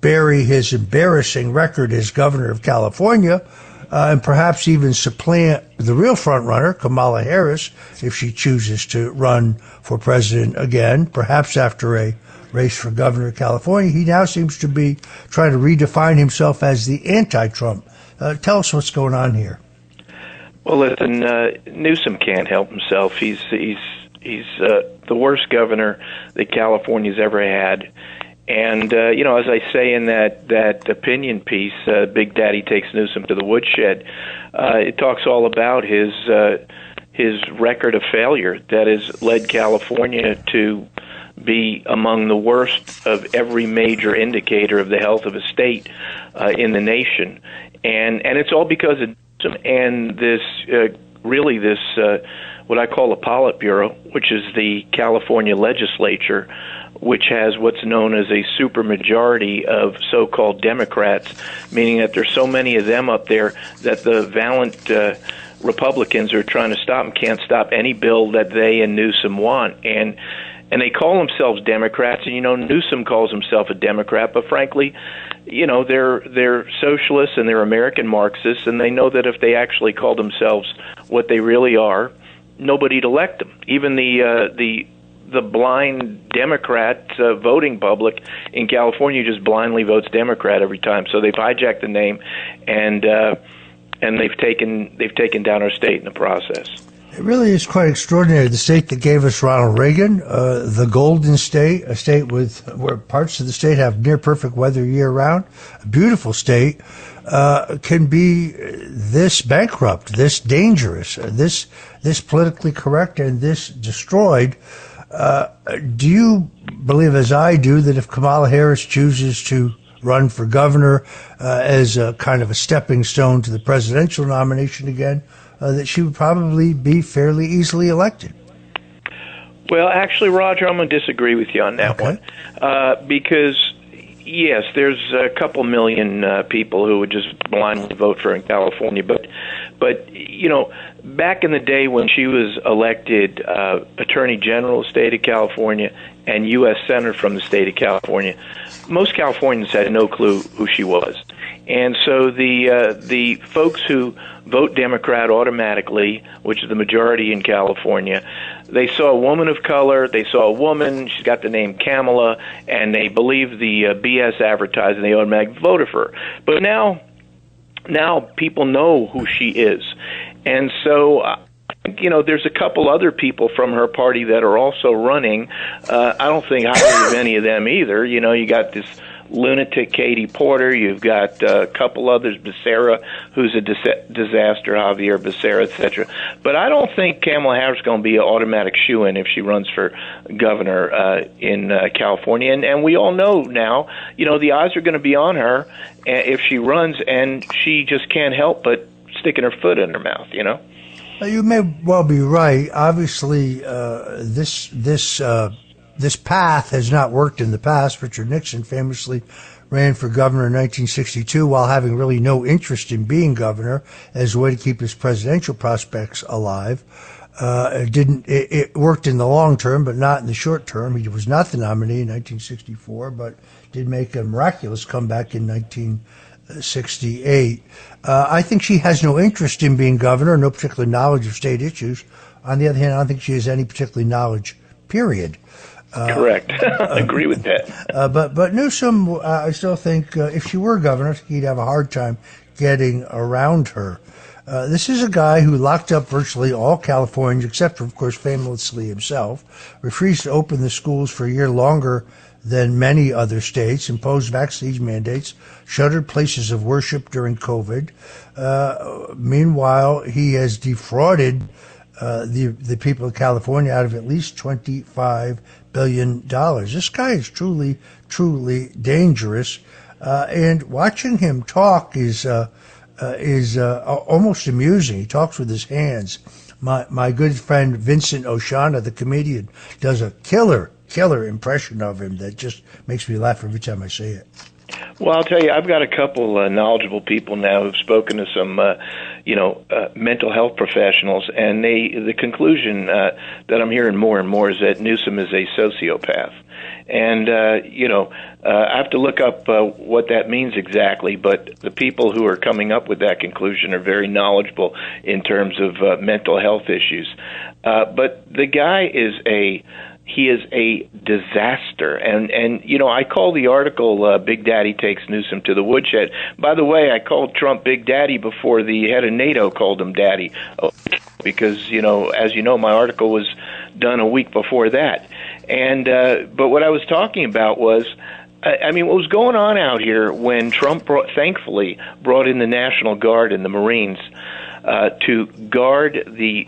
bury his embarrassing record as governor of California, and perhaps even supplant the real frontrunner, Kamala Harris, if she chooses to run for president again, perhaps after a race for governor of California. He now seems to be trying to redefine himself as the anti-Trump. Tell us what's going on here.
Well, listen, Newsom can't help himself. He's the worst governor that California's ever had. And, as I say in that opinion piece, Big Daddy Takes Newsom to the Woodshed, it talks all about his record of failure that has led California to be among the worst of every major indicator of the health of a state in the nation. And it's all because of Newsom and this what I call a Politburo, which is the California legislature, which has what's known as a supermajority of so-called Democrats, meaning that there's so many of them up there that the valiant Republicans are trying to stop and can't stop any bill that they and Newsom want. And they call themselves Democrats, and Newsom calls himself a Democrat, but frankly, they're socialists and they're American Marxists, and they know that if they actually call themselves what they really are, nobody'd elect them. Even the blind Democrat voting public in California just blindly votes Democrat every time. So they've hijacked the name, and they've taken down our state in the process.
It really is quite extraordinary. The state that gave us Ronald Reagan, the Golden State, a state where parts of the state have near perfect weather year round, a beautiful state, can be this bankrupt, this dangerous, this politically correct, and this destroyed. Do you believe, as I do, that if Kamala Harris chooses to run for governor as a kind of a stepping stone to the presidential nomination again, that she would probably be fairly easily elected?
Well, actually, Roger, I'm going to disagree with you on that one. Because, yes, there's a couple million people who would just blindly vote for her in California. But back in the day when she was elected Attorney General of the state of California and U.S. Senator from the state of California, most Californians had no clue who she was. And so the folks who vote Democrat automatically, which is the majority in California, they saw a woman of color, they saw a woman, she's got the name Kamala, and they believe the BS advertising, they automatically voted for her. But now people know who she is. And so There's a couple other people from her party that are also running. I don't think highly of any of them either. You got this lunatic Katie Porter. You've got a couple others, Becerra, who's a disaster, Javier Becerra, etc. But I don't think Kamala Harris is going to be an automatic shoo-in if she runs for governor in California. And we all know now, the odds are going to be on her if she runs, and she just can't help but sticking her foot in her mouth,
You may well be right. Obviously, this path has not worked in the past. Richard Nixon famously ran for governor in 1962 while having really no interest in being governor as a way to keep his presidential prospects alive. It worked in the long term, but not in the short term. He was not the nominee in 1964, but did make a miraculous comeback in 1968. I think she has no interest in being governor, no particular knowledge of state issues. On the other hand, I don't think she has any particular knowledge, period.
Correct. I agree with that.
But Newsom, I still think if she were governor, he'd have a hard time getting around her. This is a guy who locked up virtually all Californians, except for, of course, famously himself, refused to open the schools for a year longer than many other states, imposed vaccine mandates, shuttered places of worship during COVID. Meanwhile, he has defrauded the people of California out of at least $25 billion. This guy is truly, truly dangerous. And watching him talk is almost amusing. He talks with his hands. My good friend Vincent Oshana, the comedian, does a killer impression of him that just makes me laugh every time I say it.
Well, I'll tell you, I've got a couple knowledgeable people now who've spoken to some, mental health professionals, and the conclusion that I'm hearing more and more is that Newsom is a sociopath. And, I have to look up what that means exactly, but the people who are coming up with that conclusion are very knowledgeable in terms of mental health issues. But the guy is a disaster. And I call the article Big Daddy Takes Newsom to the Woodshed. By the way, I called Trump Big Daddy before the head of NATO called him Daddy, because, as you know, my article was done a week before that. And but what I was talking about was, what was going on out here when Trump thankfully brought in the National Guard and the Marines to guard the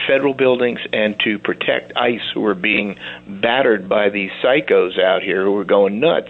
federal buildings and to protect ICE, who were being battered by these psychos out here who were going nuts.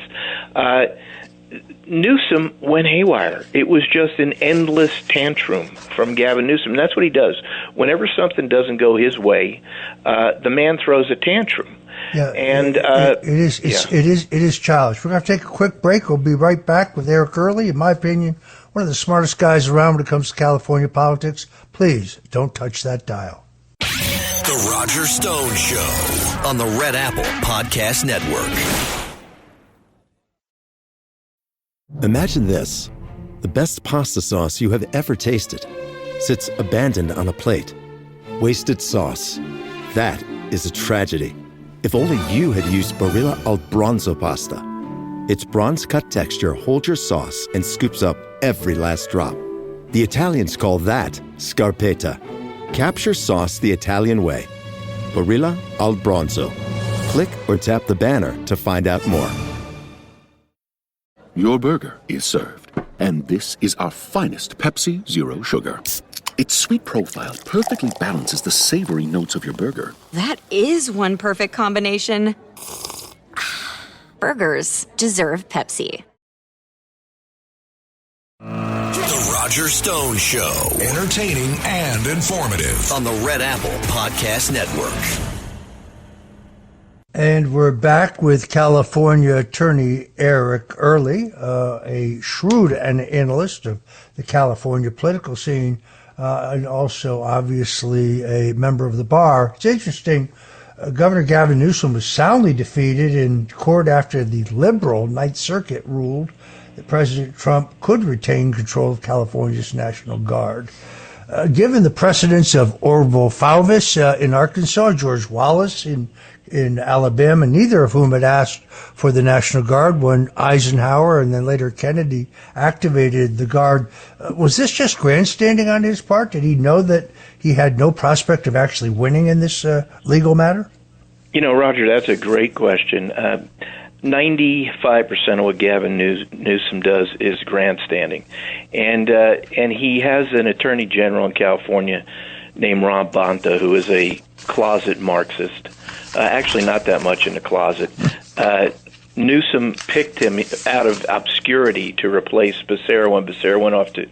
Newsom went haywire. It was just an endless tantrum from Gavin Newsom. And that's what he does. Whenever something doesn't go his way, the man throws a tantrum.
Yeah,
and
it is childish. We're going to take a quick break. We'll be right back with Eric Early. In my opinion, one of the smartest guys around when it comes to California politics. Please don't touch that dial.
The Roger Stone Show on the Red Apple Podcast Network.
Imagine this: the best pasta sauce you have ever tasted sits abandoned on a plate. Wasted sauce. That is a tragedy. If only you had used Barilla al Bronzo pasta. Its bronze-cut texture holds your sauce and scoops up every last drop. The Italians call that scarpetta. Capture sauce the Italian way. Barilla al Bronzo. Click or tap the banner to find out more.
Your burger is served, and this is our finest Pepsi Zero Sugar. Its sweet profile perfectly balances the savory notes of your burger.
That is one perfect combination. Burgers deserve Pepsi.
The Roger Stone Show. Entertaining and informative on the Red Apple Podcast Network.
And we're back with California Attorney Eric Early, a shrewd analyst of the California political scene, and also obviously a member of the bar. It's interesting. Governor Gavin Newsom was soundly defeated in court after the liberal Ninth Circuit ruled that President Trump could retain control of California's National Guard. Given the precedents of Orville Faubus in Arkansas, George Wallace in Alabama, neither of whom had asked for the National Guard when Eisenhower and then later Kennedy activated the Guard. Was this just grandstanding on his part? Did he know that he had no prospect of actually winning in this legal matter?
Roger, that's a great question. 95% of what Gavin Newsom does is grandstanding, and he has an attorney general in California named Ron Bonta, who is a closet Marxist. Actually, not that much in the closet. Newsom picked him out of obscurity to replace Becerra when Becerra went off to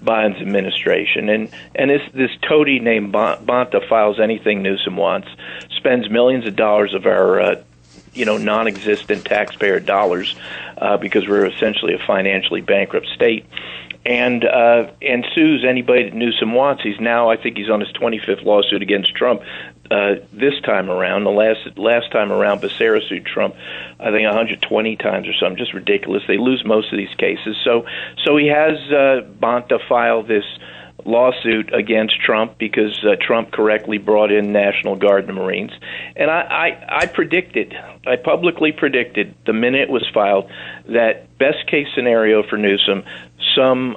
Biden's administration. And this toady named Bonta files anything Newsom wants, spends millions of dollars of our non-existent taxpayer dollars because we're essentially a financially bankrupt state, and sues anybody that Newsom wants. I think he's on his 25th lawsuit against Trump. This time around, the last time around, Becerra sued Trump, I think 120 times or something, just ridiculous. They lose most of these cases. So he has Bonta file this lawsuit against Trump because Trump correctly brought in National Guard and Marines. And I publicly predicted the minute it was filed that best case scenario for Newsom, some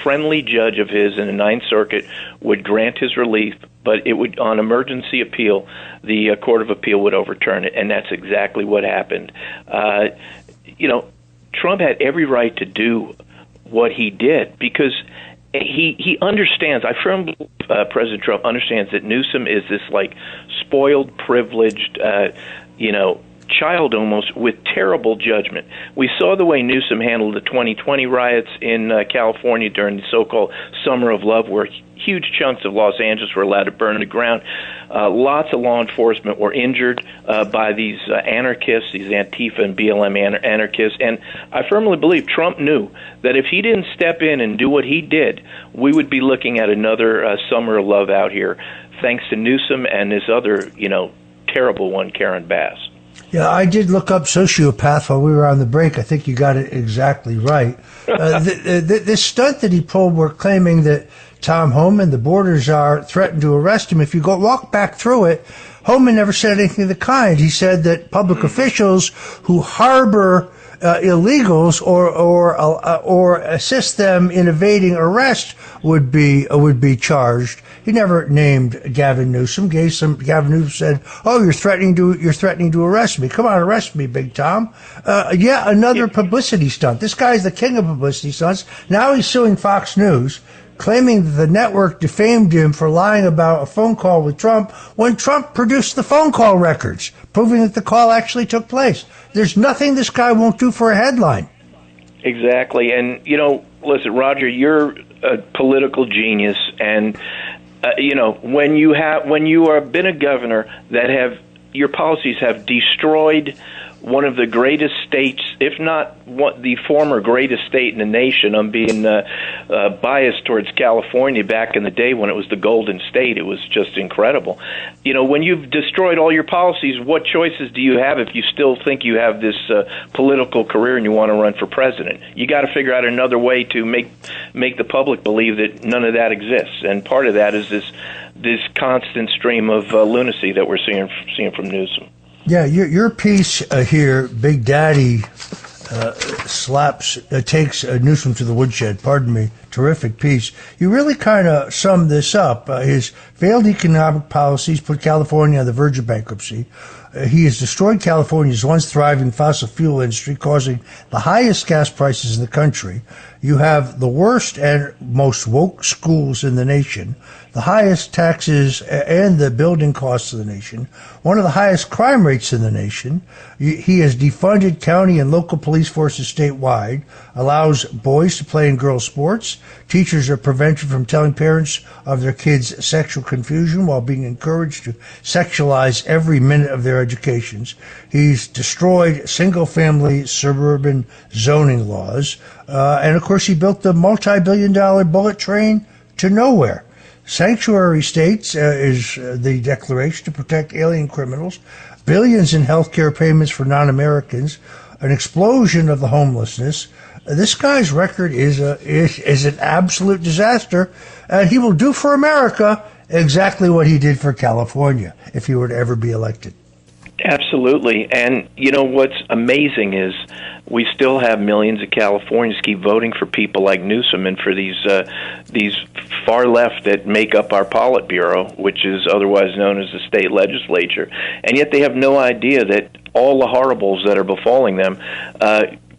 friendly judge of his in the Ninth Circuit would grant his relief, but it would, on emergency appeal, the Court of Appeal would overturn it, and that's exactly what happened. Trump had every right to do what he did because he understands. I firmly believe President Trump understands that Newsom is this spoiled, privileged, child almost with terrible judgment. We saw the way Newsom handled the 2020 riots in California during the so-called Summer of Love, where huge chunks of Los Angeles were allowed to burn to the ground. Lots of law enforcement were injured by these anarchists, these Antifa and BLM anarchists. And I firmly believe Trump knew that if he didn't step in and do what he did, we would be looking at another Summer of Love out here, thanks to Newsom and this other, terrible one, Karen Bass.
Yeah, I did look up sociopath while we were on the break. I think you got it exactly right. This stunt that he pulled, we're claiming that Tom Homan, the border czar, threatened to arrest him. If you walk back through it, Homan never said anything of the kind. He said that public officials who harbor illegals or assist them in evading arrest would be charged. He never named Gavin Newsom. Gavin Newsom said, "Oh, you're threatening to arrest me. Come on, arrest me, Big Tom." Another publicity stunt. This guy's the king of publicity stunts. Now he's suing Fox News, claiming that the network defamed him for lying about a phone call with Trump when Trump produced the phone call records, proving that the call actually took place. There's nothing this guy won't do for a headline.
Exactly. And, listen, Roger, you're a political genius. And, when you have been a governor your policies have destroyed one of the greatest states, if not the former greatest state in the nation. I'm being biased towards California back in the day when it was the Golden State. It was just incredible. When you've destroyed all your policies, what choices do you have if you still think you have this political career and you want to run for president? You got to figure out another way to make the public believe that none of that exists. And part of that is this constant stream of lunacy that we're seeing from Newsom.
Yeah, your piece here, Big Daddy takes Newsom to the woodshed. Pardon me. Terrific piece. You really kind of summed this up. His failed economic policies put California on the verge of bankruptcy. He has destroyed California's once thriving fossil fuel industry, causing the highest gas prices in the country. You have the worst and most woke schools in the nation, the highest taxes and the building costs of the nation, one of the highest crime rates in the nation. He has defunded county and local police forces statewide, allows boys to play in girls' sports. Teachers are prevented from telling parents of their kids' sexual confusion while being encouraged to sexualize every minute of their educations. He's destroyed single-family suburban zoning laws. And, of course, he built the multi-billion-dollar bullet train to nowhere. Sanctuary states is the declaration to protect alien criminals, billions in health care payments for non-Americans, an explosion of the homelessness. This guy's record is an absolute disaster, and he will do for America exactly what he did for California if he were to ever be elected.
Absolutely. And, what's amazing is we still have millions of Californians keep voting for people like Newsom and for these far left that make up our Politburo, which is otherwise known as the state legislature, and yet they have no idea that all the horribles that are befalling them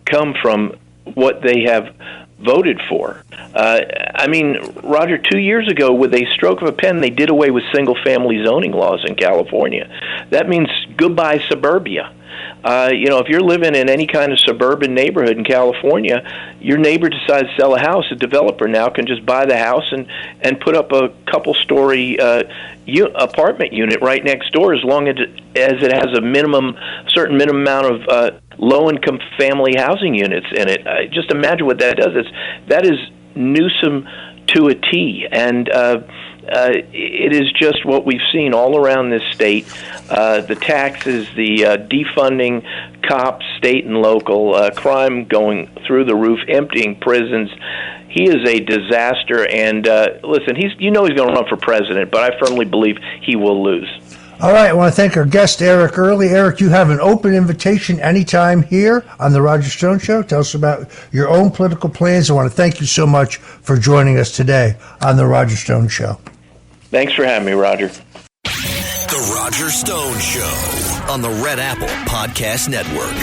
come from what they have voted for. I mean, Roger, 2 years ago, with a stroke of a pen, they did away with single-family zoning laws in California. That means goodbye suburbia. If you're living in any kind of suburban neighborhood in California, your neighbor decides to sell a house, a developer now can just buy the house and put up a couple-story apartment unit right next door, as long as it has a certain minimum amount of low-income family housing units in it. Just imagine what that does. That is Newsom to a T, and it is just what we've seen all around this state. The taxes, the defunding cops, state and local, crime going through the roof, emptying prisons. He is a disaster, and listen, he's going to run for president, but I firmly believe he will lose.
All right, I want to thank our guest, Eric Early. Eric, you have an open invitation anytime here on The Roger Stone Show. Tell us about your own political plans. I want to thank you so much for joining us today on The Roger Stone Show.
Thanks for having me, Roger.
The Roger Stone Show on the Red Apple Podcast Network.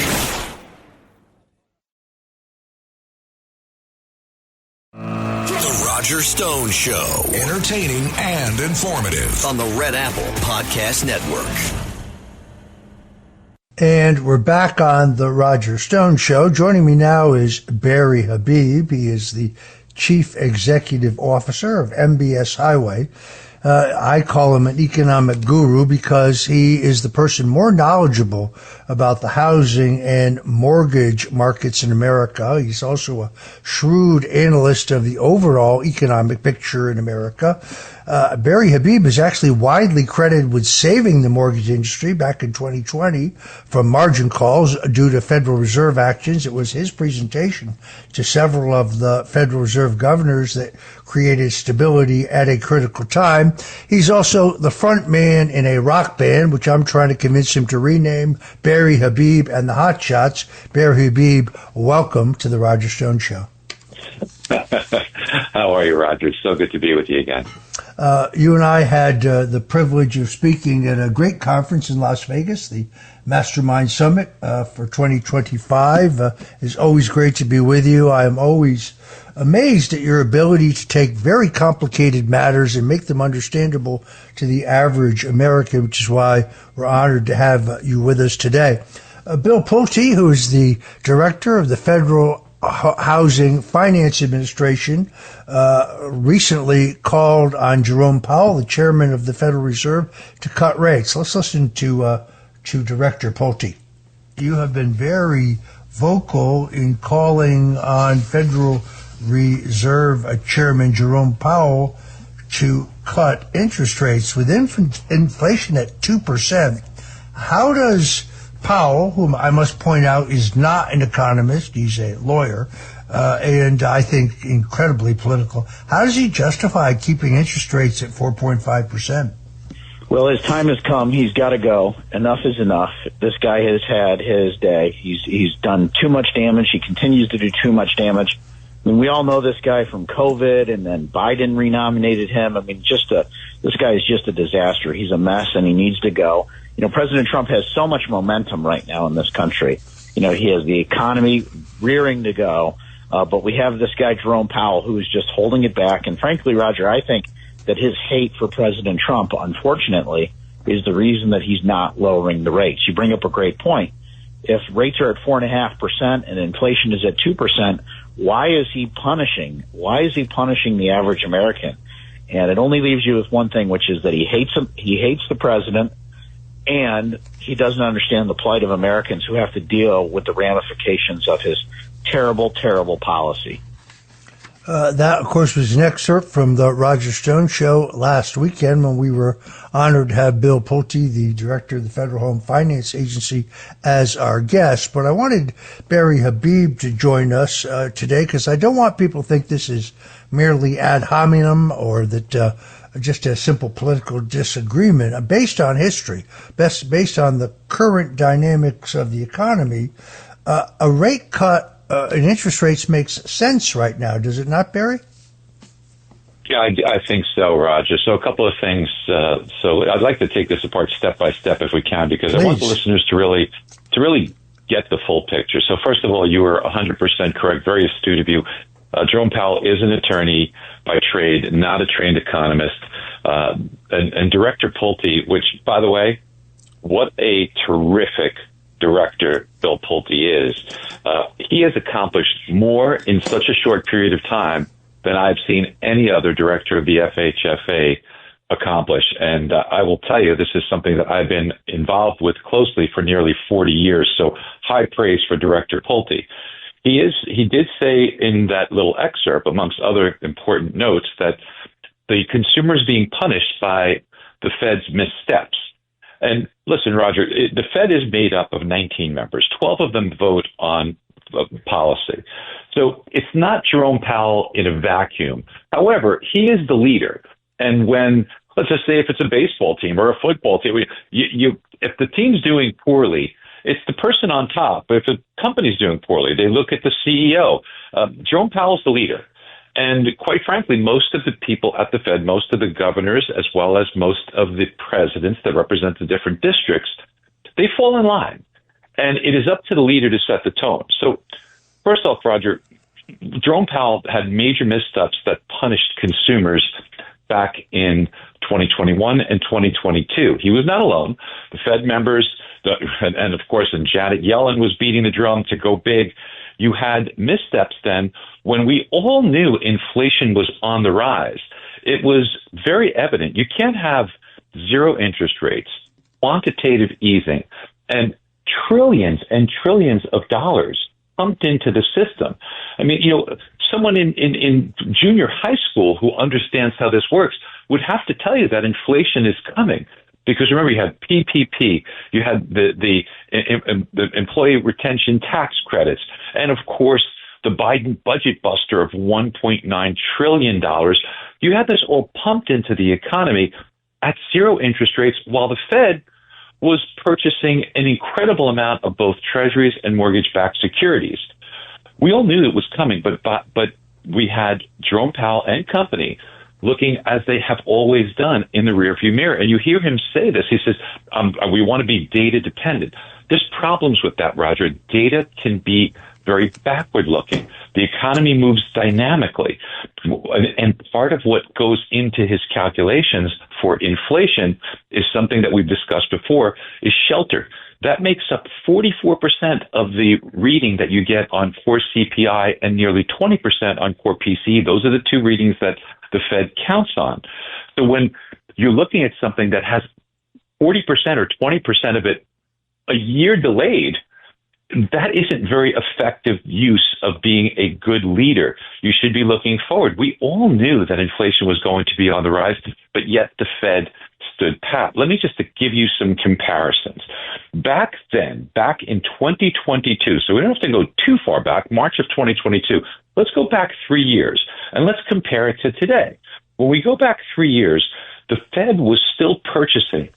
The Roger Stone Show. Entertaining and informative on the Red Apple Podcast Network.
And we're back on The Roger Stone Show. Joining me now is Barry Habib. He is the Chief Executive Officer of MBS Highway. I call him an economic guru because he is the person more knowledgeable about the housing and mortgage markets in America. He's also a shrewd analyst of the overall economic picture in America. Barry Habib is actually widely credited with saving the mortgage industry back in 2020 from margin calls due to Federal Reserve actions. It was his presentation to several of the Federal Reserve governors that created stability at a critical time. He's also the front man in a rock band, which I'm trying to convince him to rename Barry Habib and the Hot Shots. Barry Habib, welcome to the Roger Stone Show.
How are you, Roger? It's so good to be with you again.
You and I had the privilege of speaking at a great conference in Las Vegas, the Mastermind Summit for 2025. It's always great to be with you. I am always amazed at your ability to take very complicated matters and make them understandable to the average American, which is why we're honored to have you with us today. Bill Pulte, who is the director of the Federal Housing Finance Administration, recently called on Jerome Powell, the chairman of the Federal Reserve, to cut rates. Let's listen to Director Pulte. You have been very vocal in calling on Federal Reserve Chairman Jerome Powell to cut interest rates with inflation at 2%. How does Powell, whom I must point out is not an economist, he's a lawyer, and I think incredibly political, how does he justify keeping interest rates at 4.5%?
Well, his time has come. He's got to go. Enough is enough. This guy has had his day. He's done too much damage. He continues to do too much damage. I mean, we all know this guy from COVID, and then Biden renominated him. I mean, this guy is just a disaster. He's a mess, and he needs to go. You know, President Trump has so much momentum right now in this country. You know, he has the economy rearing to go, but we have this guy, Jerome Powell, who is just holding it back. And frankly, Roger, I think that his hate for President Trump, unfortunately, is the reason that he's not lowering the rates. You bring up a great point. If rates are at 4.5% and inflation is at 2%, why is he punishing the average American? And it only leaves you with one thing, which is that he hates him. He hates the president, and he doesn't understand the plight of Americans who have to deal with the ramifications of his terrible, terrible policy.
That, of course, was an excerpt from the Roger Stone Show last weekend when we were honored to have Bill Pulte, the director of the Federal Home Finance Agency, as our guest. But I wanted Barry Habib to join us today because I don't want people to think this is merely ad hominem or that just a simple political disagreement. Based on history, based on the current dynamics of the economy, a rate cut in interest rates makes sense right now, does it not, Barry?
Yeah, I think so, Roger. So a couple of things. So I'd like to take this apart step by step if we can, because I want the listeners to really get the full picture. So first of all, you were 100% correct, very astute of you. Jerome Powell is an attorney by trade, not a trained economist. And Director Pulte, which, by the way, what a terrific director Bill Pulte is. He has accomplished more in such a short period of time than I've seen any other director of the FHFA accomplish. And I will tell you, this is something that I've been involved with closely for nearly 40 years. So high praise for Director Pulte. He did say in that little excerpt, amongst other important notes, that the consumer is being punished by the Fed's missteps. And listen, Roger, the Fed is made up of 19 members. 12 of them vote on policy. So it's not Jerome Powell in a vacuum. However, he is the leader. And when, let's just say if it's a baseball team or a football team, if the team's doing poorly, it's the person on top. But if the company's doing poorly, they look at the CEO. Jerome Powell's the leader. And quite frankly, most of the people at the Fed, most of the governors, as well as most of the presidents that represent the different districts, they fall in line. And it is up to the leader to set the tone. So first off, Roger, Jerome Powell had major missteps that punished consumers back in 2021 and 2022. He was not alone. The Fed members, and of course, and Janet Yellen was beating the drum to go big. You had missteps then when we all knew inflation was on the rise. It was very evident. You can't have zero interest rates, quantitative easing, and trillions of dollars pumped into the system. I mean, someone in junior high school who understands how this works would have to tell you that inflation is coming. Because remember, you had PPP, you had the employee retention tax credits, and of course, the Biden budget buster of $1.9 trillion. You had this all pumped into the economy at zero interest rates, while the Fed was purchasing an incredible amount of both treasuries and mortgage-backed securities. We all knew it was coming, but we had Jerome Powell and company looking, as they have always done, in the rearview mirror. And you hear him say this. He says, we want to be data dependent. There's problems with that, Roger. Data can be very backward-looking. The economy moves dynamically. And part of what goes into his calculations for inflation is something that we've discussed before, is shelter. That makes up 44% of the reading that you get on core CPI and nearly 20% on core PCE. Those are the two readings that the Fed counts on. So when you're looking at something that has 40% or 20% of it a year delayed, that isn't very effective use of being a good leader. You should be looking forward. We all knew that inflation was going to be on the rise, but yet the Fed stood pat. Let me just give you some comparisons. Back then, back in 2022, so we don't have to go too far back, March of 2022, let's go back 3 years, and let's compare it to today. When we go back 3 years, the Fed was still purchasing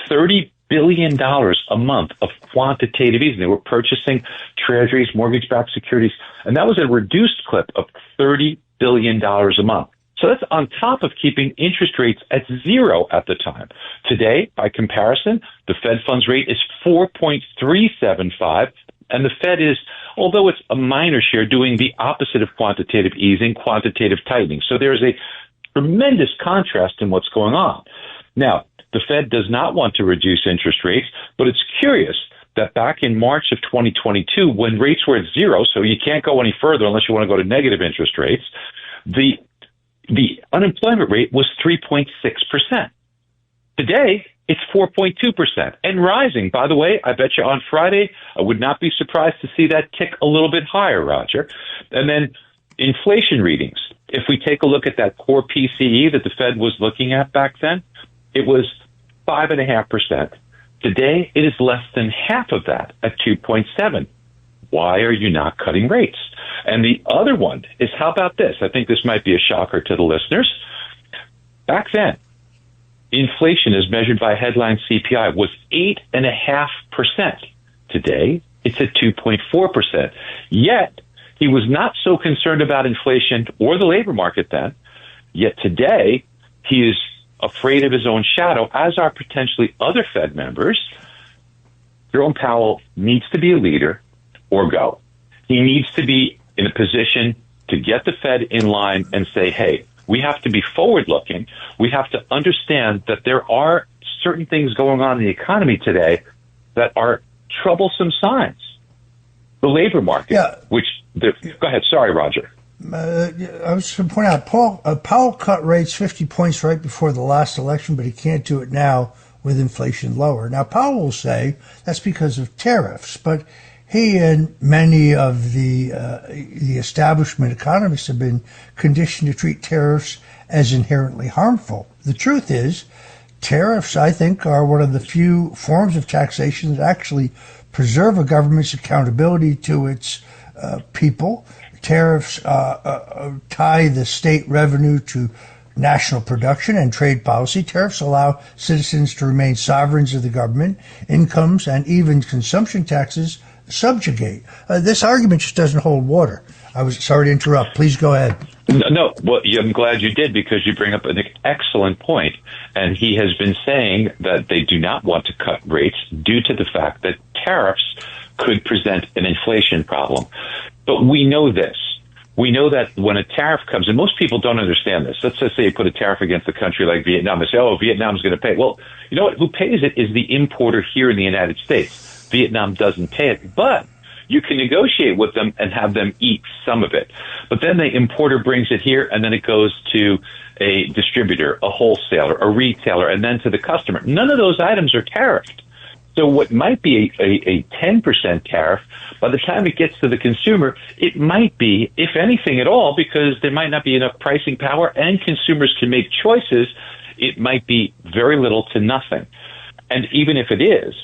$30 billion a month of quantitative easing. They were purchasing treasuries, mortgage-backed securities, and that was a reduced clip of $30 billion a month. So that's on top of keeping interest rates at zero at the time. Today, by comparison, the Fed funds rate is 4.375, and the Fed is, although it's a minor share, doing the opposite of quantitative easing, quantitative tightening. So there's a tremendous contrast in what's going on. Now, the Fed does not want to reduce interest rates, but it's curious that back in March of 2022, when rates were at zero, so you can't go any further unless you want to go to negative interest rates, the unemployment rate was 3.6%. Today, it's 4.2% and rising. By the way, I bet you on Friday, I would not be surprised to see that tick a little bit higher, Roger. And then inflation readings. If we take a look at that core PCE that the Fed was looking at back then, it was 5.5%. Today, it is less than half of that at 2.7%. Why are you not cutting rates? And the other one is, how about this? I think this might be a shocker to the listeners. Back then, inflation as measured by headline CPI was 8.5%. Today, it's at 2.4%. Yet, he was not so concerned about inflation or the labor market then, Yet today, he is afraid of his own shadow, as are potentially other Fed members. Jerome Powell needs to be a leader or go. He needs to be in a position to get the Fed in line and say, hey, we have to be forward-looking. We have to understand that there are certain things going on in the economy today that are troublesome signs. The labor market, go ahead. Sorry, Roger.
I was going to point out, Powell cut rates 50 points right before the last election, but he can't do it now with inflation lower. Now, Powell will say that's because of tariffs, but he and many of the establishment economists have been conditioned to treat tariffs as inherently harmful. The truth is, tariffs, I think, are one of the few forms of taxation that actually preserve a government's accountability to its people. Tariffs tie the state revenue to national production and trade policy. Tariffs allow citizens to remain sovereigns of the government. Incomes and even consumption taxes subjugate. This argument just doesn't hold water. I was sorry to interrupt. Please go ahead.
No, well, I'm glad you did, because you bring up an excellent point. And he has been saying that they do not want to cut rates due to the fact that tariffs could present an inflation problem. But we know this. We know that when a tariff comes, and most people don't understand this. Let's just say you put a tariff against a country like Vietnam and say, oh, Vietnam's going to pay. Well, you know what? Who pays it is the importer here in the United States. Vietnam doesn't pay it, but you can negotiate with them and have them eat some of it. But then the importer brings it here, and then it goes to a distributor, a wholesaler, a retailer, and then to the customer. None of those items are tariffed. So what might be a 10% tariff, by the time it gets to the consumer, it might be, if anything at all, because there might not be enough pricing power and consumers can make choices, it might be very little to nothing. And even if it is,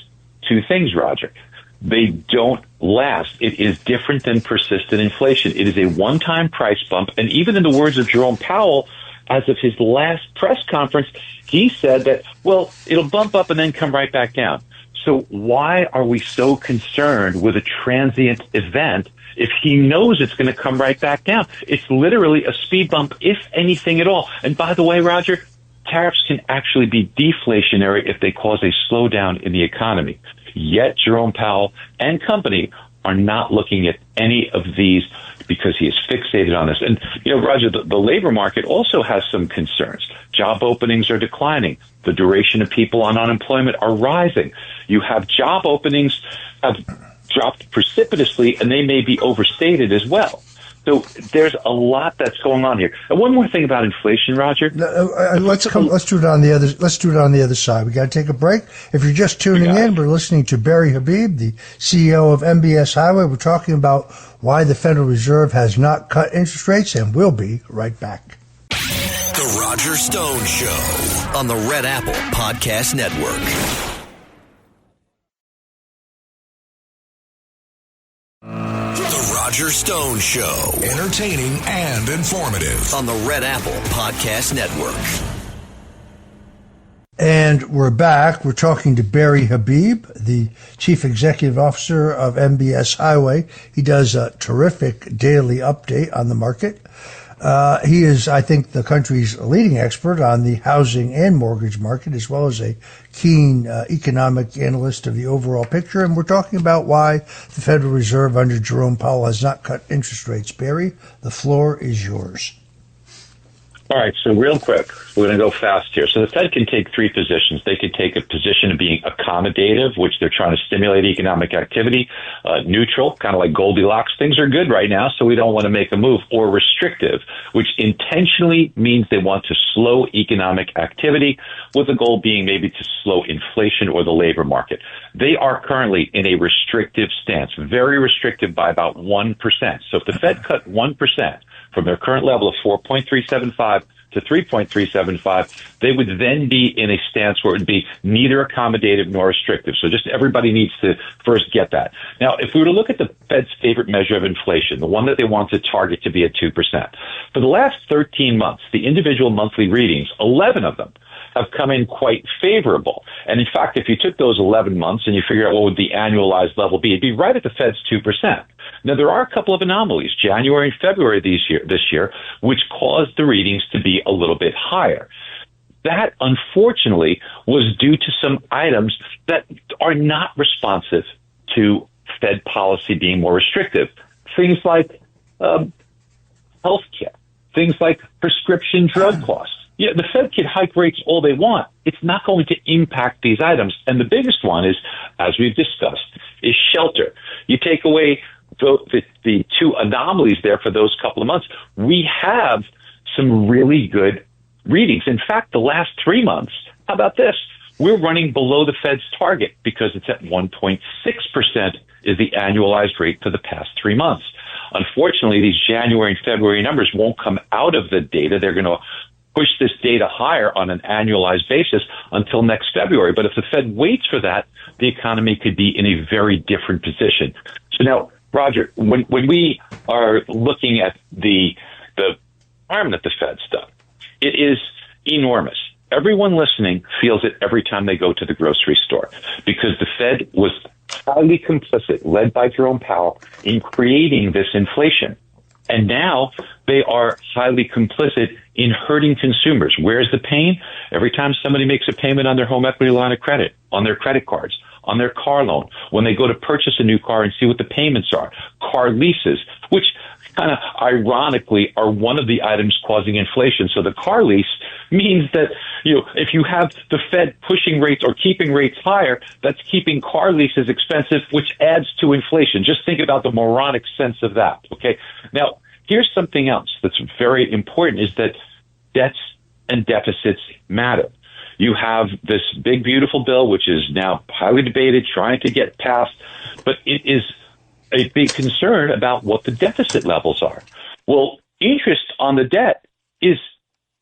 two things, Roger. They don't last. It is different than persistent inflation. It is a one-time price bump. And even in the words of Jerome Powell, as of his last press conference, he said that, well, it'll bump up and then come right back down. So why are we so concerned with a transient event if he knows it's going to come right back down? It's literally a speed bump, if anything at all. And by the way, Roger, tariffs can actually be deflationary if they cause a slowdown in the economy. Yet Jerome Powell and company are not looking at any of these because he is fixated on this. And, you know, Roger, the labor market also has some concerns. Job openings are declining. The duration of people on unemployment are rising. You have job openings have dropped precipitously, and they may be overstated as well. So there's a lot that's going on here. And one more thing about inflation, Roger.
Let's do it on the other. Let's do it on the other side. We got to take a break. If you're just tuning in, we're listening to Barry Habib, the CEO of MBS Highway. We're talking about why the Federal Reserve has not cut interest rates, and we'll be right back.
The Roger Stone Show on the Red Apple Podcast Network. Roger Stone Show. Entertaining and informative on the Red Apple Podcast Network.
And we're back. We're talking to Barry Habib, the Chief Executive Officer of MBS Highway. He does a terrific daily update on the market. He is, I think, the country's leading expert on the housing and mortgage market, as well as a keen economic analyst of the overall picture. And we're talking about why the Federal Reserve under Jerome Powell has not cut interest rates. Barry, the floor is yours.
All right, so real quick, we're going to go fast here. So the Fed can take three positions. They could take a position of being accommodative, which they're trying to stimulate economic activity, neutral, kind of like Goldilocks. Things are good right now, so we don't want to make a move, or restrictive, which intentionally means they want to slow economic activity, with the goal being maybe to slow inflation or the labor market. They are currently in a restrictive stance, very restrictive by about 1%. So if the Fed cut 1%, from their current level of 4.375 to 3.375, they would then be in a stance where it would be neither accommodative nor restrictive. So just everybody needs to first get that. Now, if we were to look at the Fed's favorite measure of inflation, the one that they want to target to be at 2%, for the last 13 months, the individual monthly readings, 11 of them, have come in quite favorable. And in fact, if you took those 11 months and you figure out what would the annualized level be, it'd be right at the Fed's 2%. Now, there are a couple of anomalies, January and February this year, which caused the readings to be a little bit higher. That, unfortunately, was due to some items that are not responsive to Fed policy being more restrictive. Things like healthcare, things like prescription drug costs. Yeah, the Fed can hike rates all they want. It's not going to impact these items. And the biggest one is, as we've discussed, is shelter. You take away the two anomalies there for those couple of months. We have some really good readings. In fact, the last 3 months, how about this? We're running below the Fed's target because it's at 1.6% is the annualized rate for the past 3 months. Unfortunately, these January and February numbers won't come out of the data. They're going to push this data higher on an annualized basis until next February. But if the Fed waits for that, the economy could be in a very different position. So now, Roger, when we are looking at the harm that the Fed's done, it is enormous. Everyone listening feels it every time they go to the grocery store because the Fed was highly complicit, led by Jerome Powell, in creating this inflation. And now they are highly complicit in hurting consumers. Where's the pain? Every time somebody makes a payment on their home equity line of credit, on their credit cards, on their car loan, when they go to purchase a new car and see what the payments are, car leases, which kind of ironically are one of the items causing inflation. So the car lease means that, if you have the Fed pushing rates or keeping rates higher, that's keeping car leases expensive, which adds to inflation. Just think about the moronic sense of that. Okay. Now, here's something else that's very important is that debts and deficits matter. You have this big, beautiful bill, which is now highly debated, trying to get passed, but it is a big concern about what the deficit levels are. Well, interest on the debt is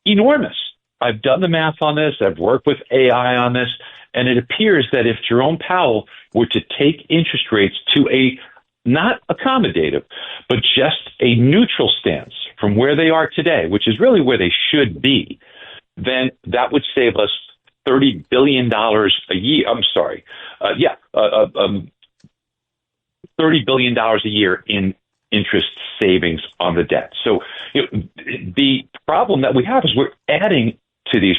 enormous. I've done the math on this. I've worked with AI on this. And it appears that if Jerome Powell were to take interest rates to a not accommodative, but just a neutral stance from where they are today, which is really where they should be, then that would save us $30 billion a year. I'm sorry. $30 billion a year in interest savings on the debt. So the problem that we have is we're adding to these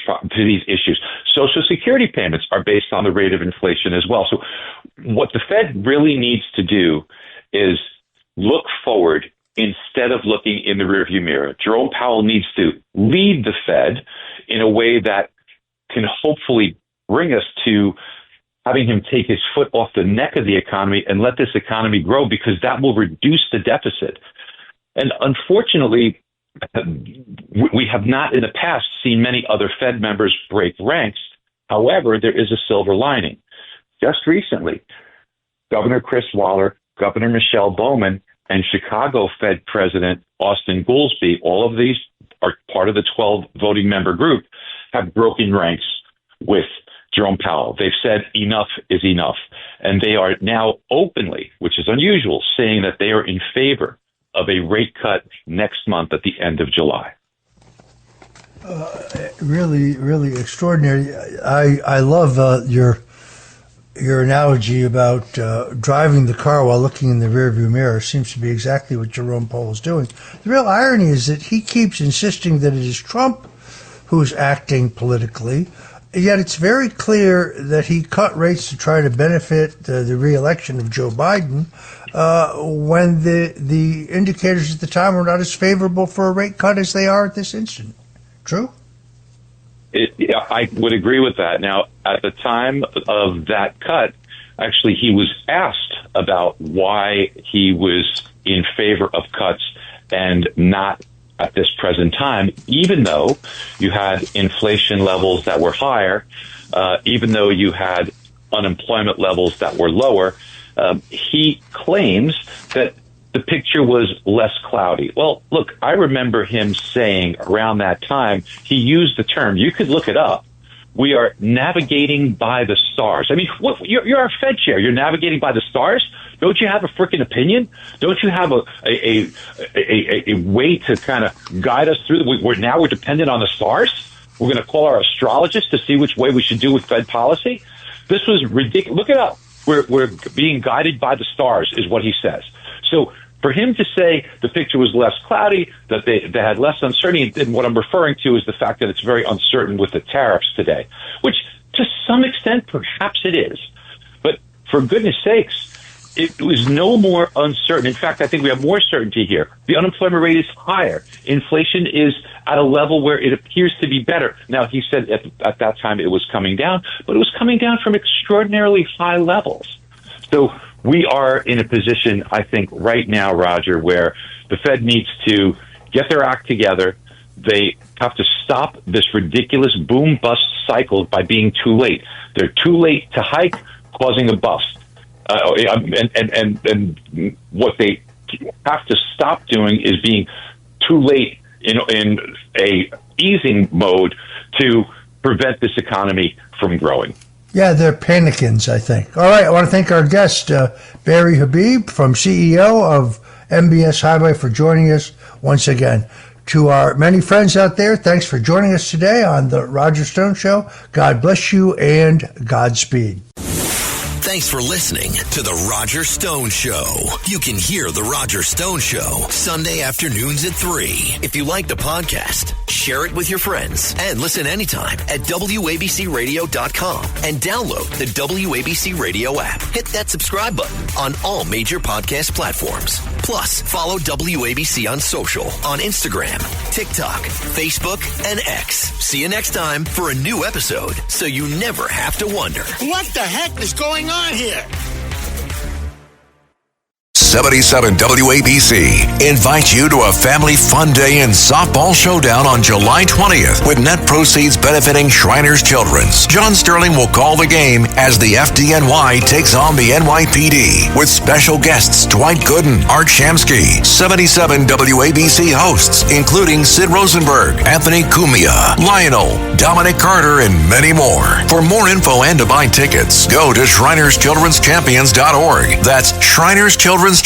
issues. Social Security payments are based on the rate of inflation as well. So what the Fed really needs to do is look forward instead of looking in the rearview mirror. Jerome Powell needs to lead the Fed in a way that can hopefully bring us to having him take his foot off the neck of the economy and let this economy grow, because that will reduce the deficit. And unfortunately, we have not in the past seen many other Fed members break ranks. However, there is a silver lining. Just recently, Governor Chris Waller, Governor Michelle Bowman, and Chicago Fed President Austin Goolsbee, all of these are part of the 12 voting member group, have broken ranks with Jerome Powell. They've said enough is enough. And they are now openly, which is unusual, saying that they are in favor of a rate cut next month at the end of July.
Really, really extraordinary. I love your analogy about driving the car while looking in the rearview mirror. Seems to be exactly what Jerome Powell is doing. The real irony is that he keeps insisting that it is Trump who's acting politically, yet it's very clear that he cut rates to try to benefit the re-election of Joe Biden when the indicators at the time were not as favorable for a rate cut as they are at this instant. True?
Yeah, I would agree with that. Now, at the time of that cut, actually, he was asked about why he was in favor of cuts and not at this present time, even though you had inflation levels that were higher, even though you had unemployment levels that were lower. He claims that the picture was less cloudy. Well, look, I remember him saying around that time, he used the term, you could look it up, we are navigating by the stars. I mean, you're our Fed chair. You're navigating by the stars? Don't you have a freaking opinion? Don't you have a way to kind of guide us through? We're dependent on the stars? We're going to call our astrologists to see which way we should do with Fed policy? This was ridiculous. Look it up. We're being guided by the stars is what he says. So for him to say the picture was less cloudy, that they had less uncertainty, and what I'm referring to is the fact that it's very uncertain with the tariffs today, which to some extent perhaps it is. But for goodness sakes, it was no more uncertain. In fact, I think we have more certainty here. The unemployment rate is higher. Inflation is at a level where it appears to be better. Now, he said at that time it was coming down, but it was coming down from extraordinarily high levels. So we are in a position, I think, right now, Roger, where the Fed needs to get their act together. They have to stop this ridiculous boom-bust cycle by being too late. They're too late to hike, causing a bust. And what they have to stop doing is being too late in a easing mode to prevent this economy from growing.
Yeah, they're panicans, I think. All right, I want to thank our guest, Barry Habib, from CEO of MBS Highway, for joining us once again. To our many friends out there, thanks for joining us today on the Roger Stone Show. God bless you and Godspeed.
Thanks for listening to The Roger Stone Show. You can hear The Roger Stone Show Sunday afternoons at 3. If you like the podcast, share it with your friends and listen anytime at WABCRadio.com and download the WABC Radio app. Hit that subscribe button on all major podcast platforms. Plus, follow WABC on social on Instagram, TikTok, Facebook, and X. See you next time for a new episode so you never have to wonder.
What the heck is going on here?
77 WABC invites you to a family fun day and softball showdown on July 20th with net proceeds benefiting Shriners Children's. John Sterling will call the game as the FDNY takes on the NYPD with special guests Dwight Gooden, Art Shamsky, 77 WABC hosts including Sid Rosenberg, Anthony Cumia, Lionel, Dominic Carter, and many more. For more info and to buy tickets, go to ShrinersChildren'sChampions.org. That's ShrinersChildren'sChampions.org.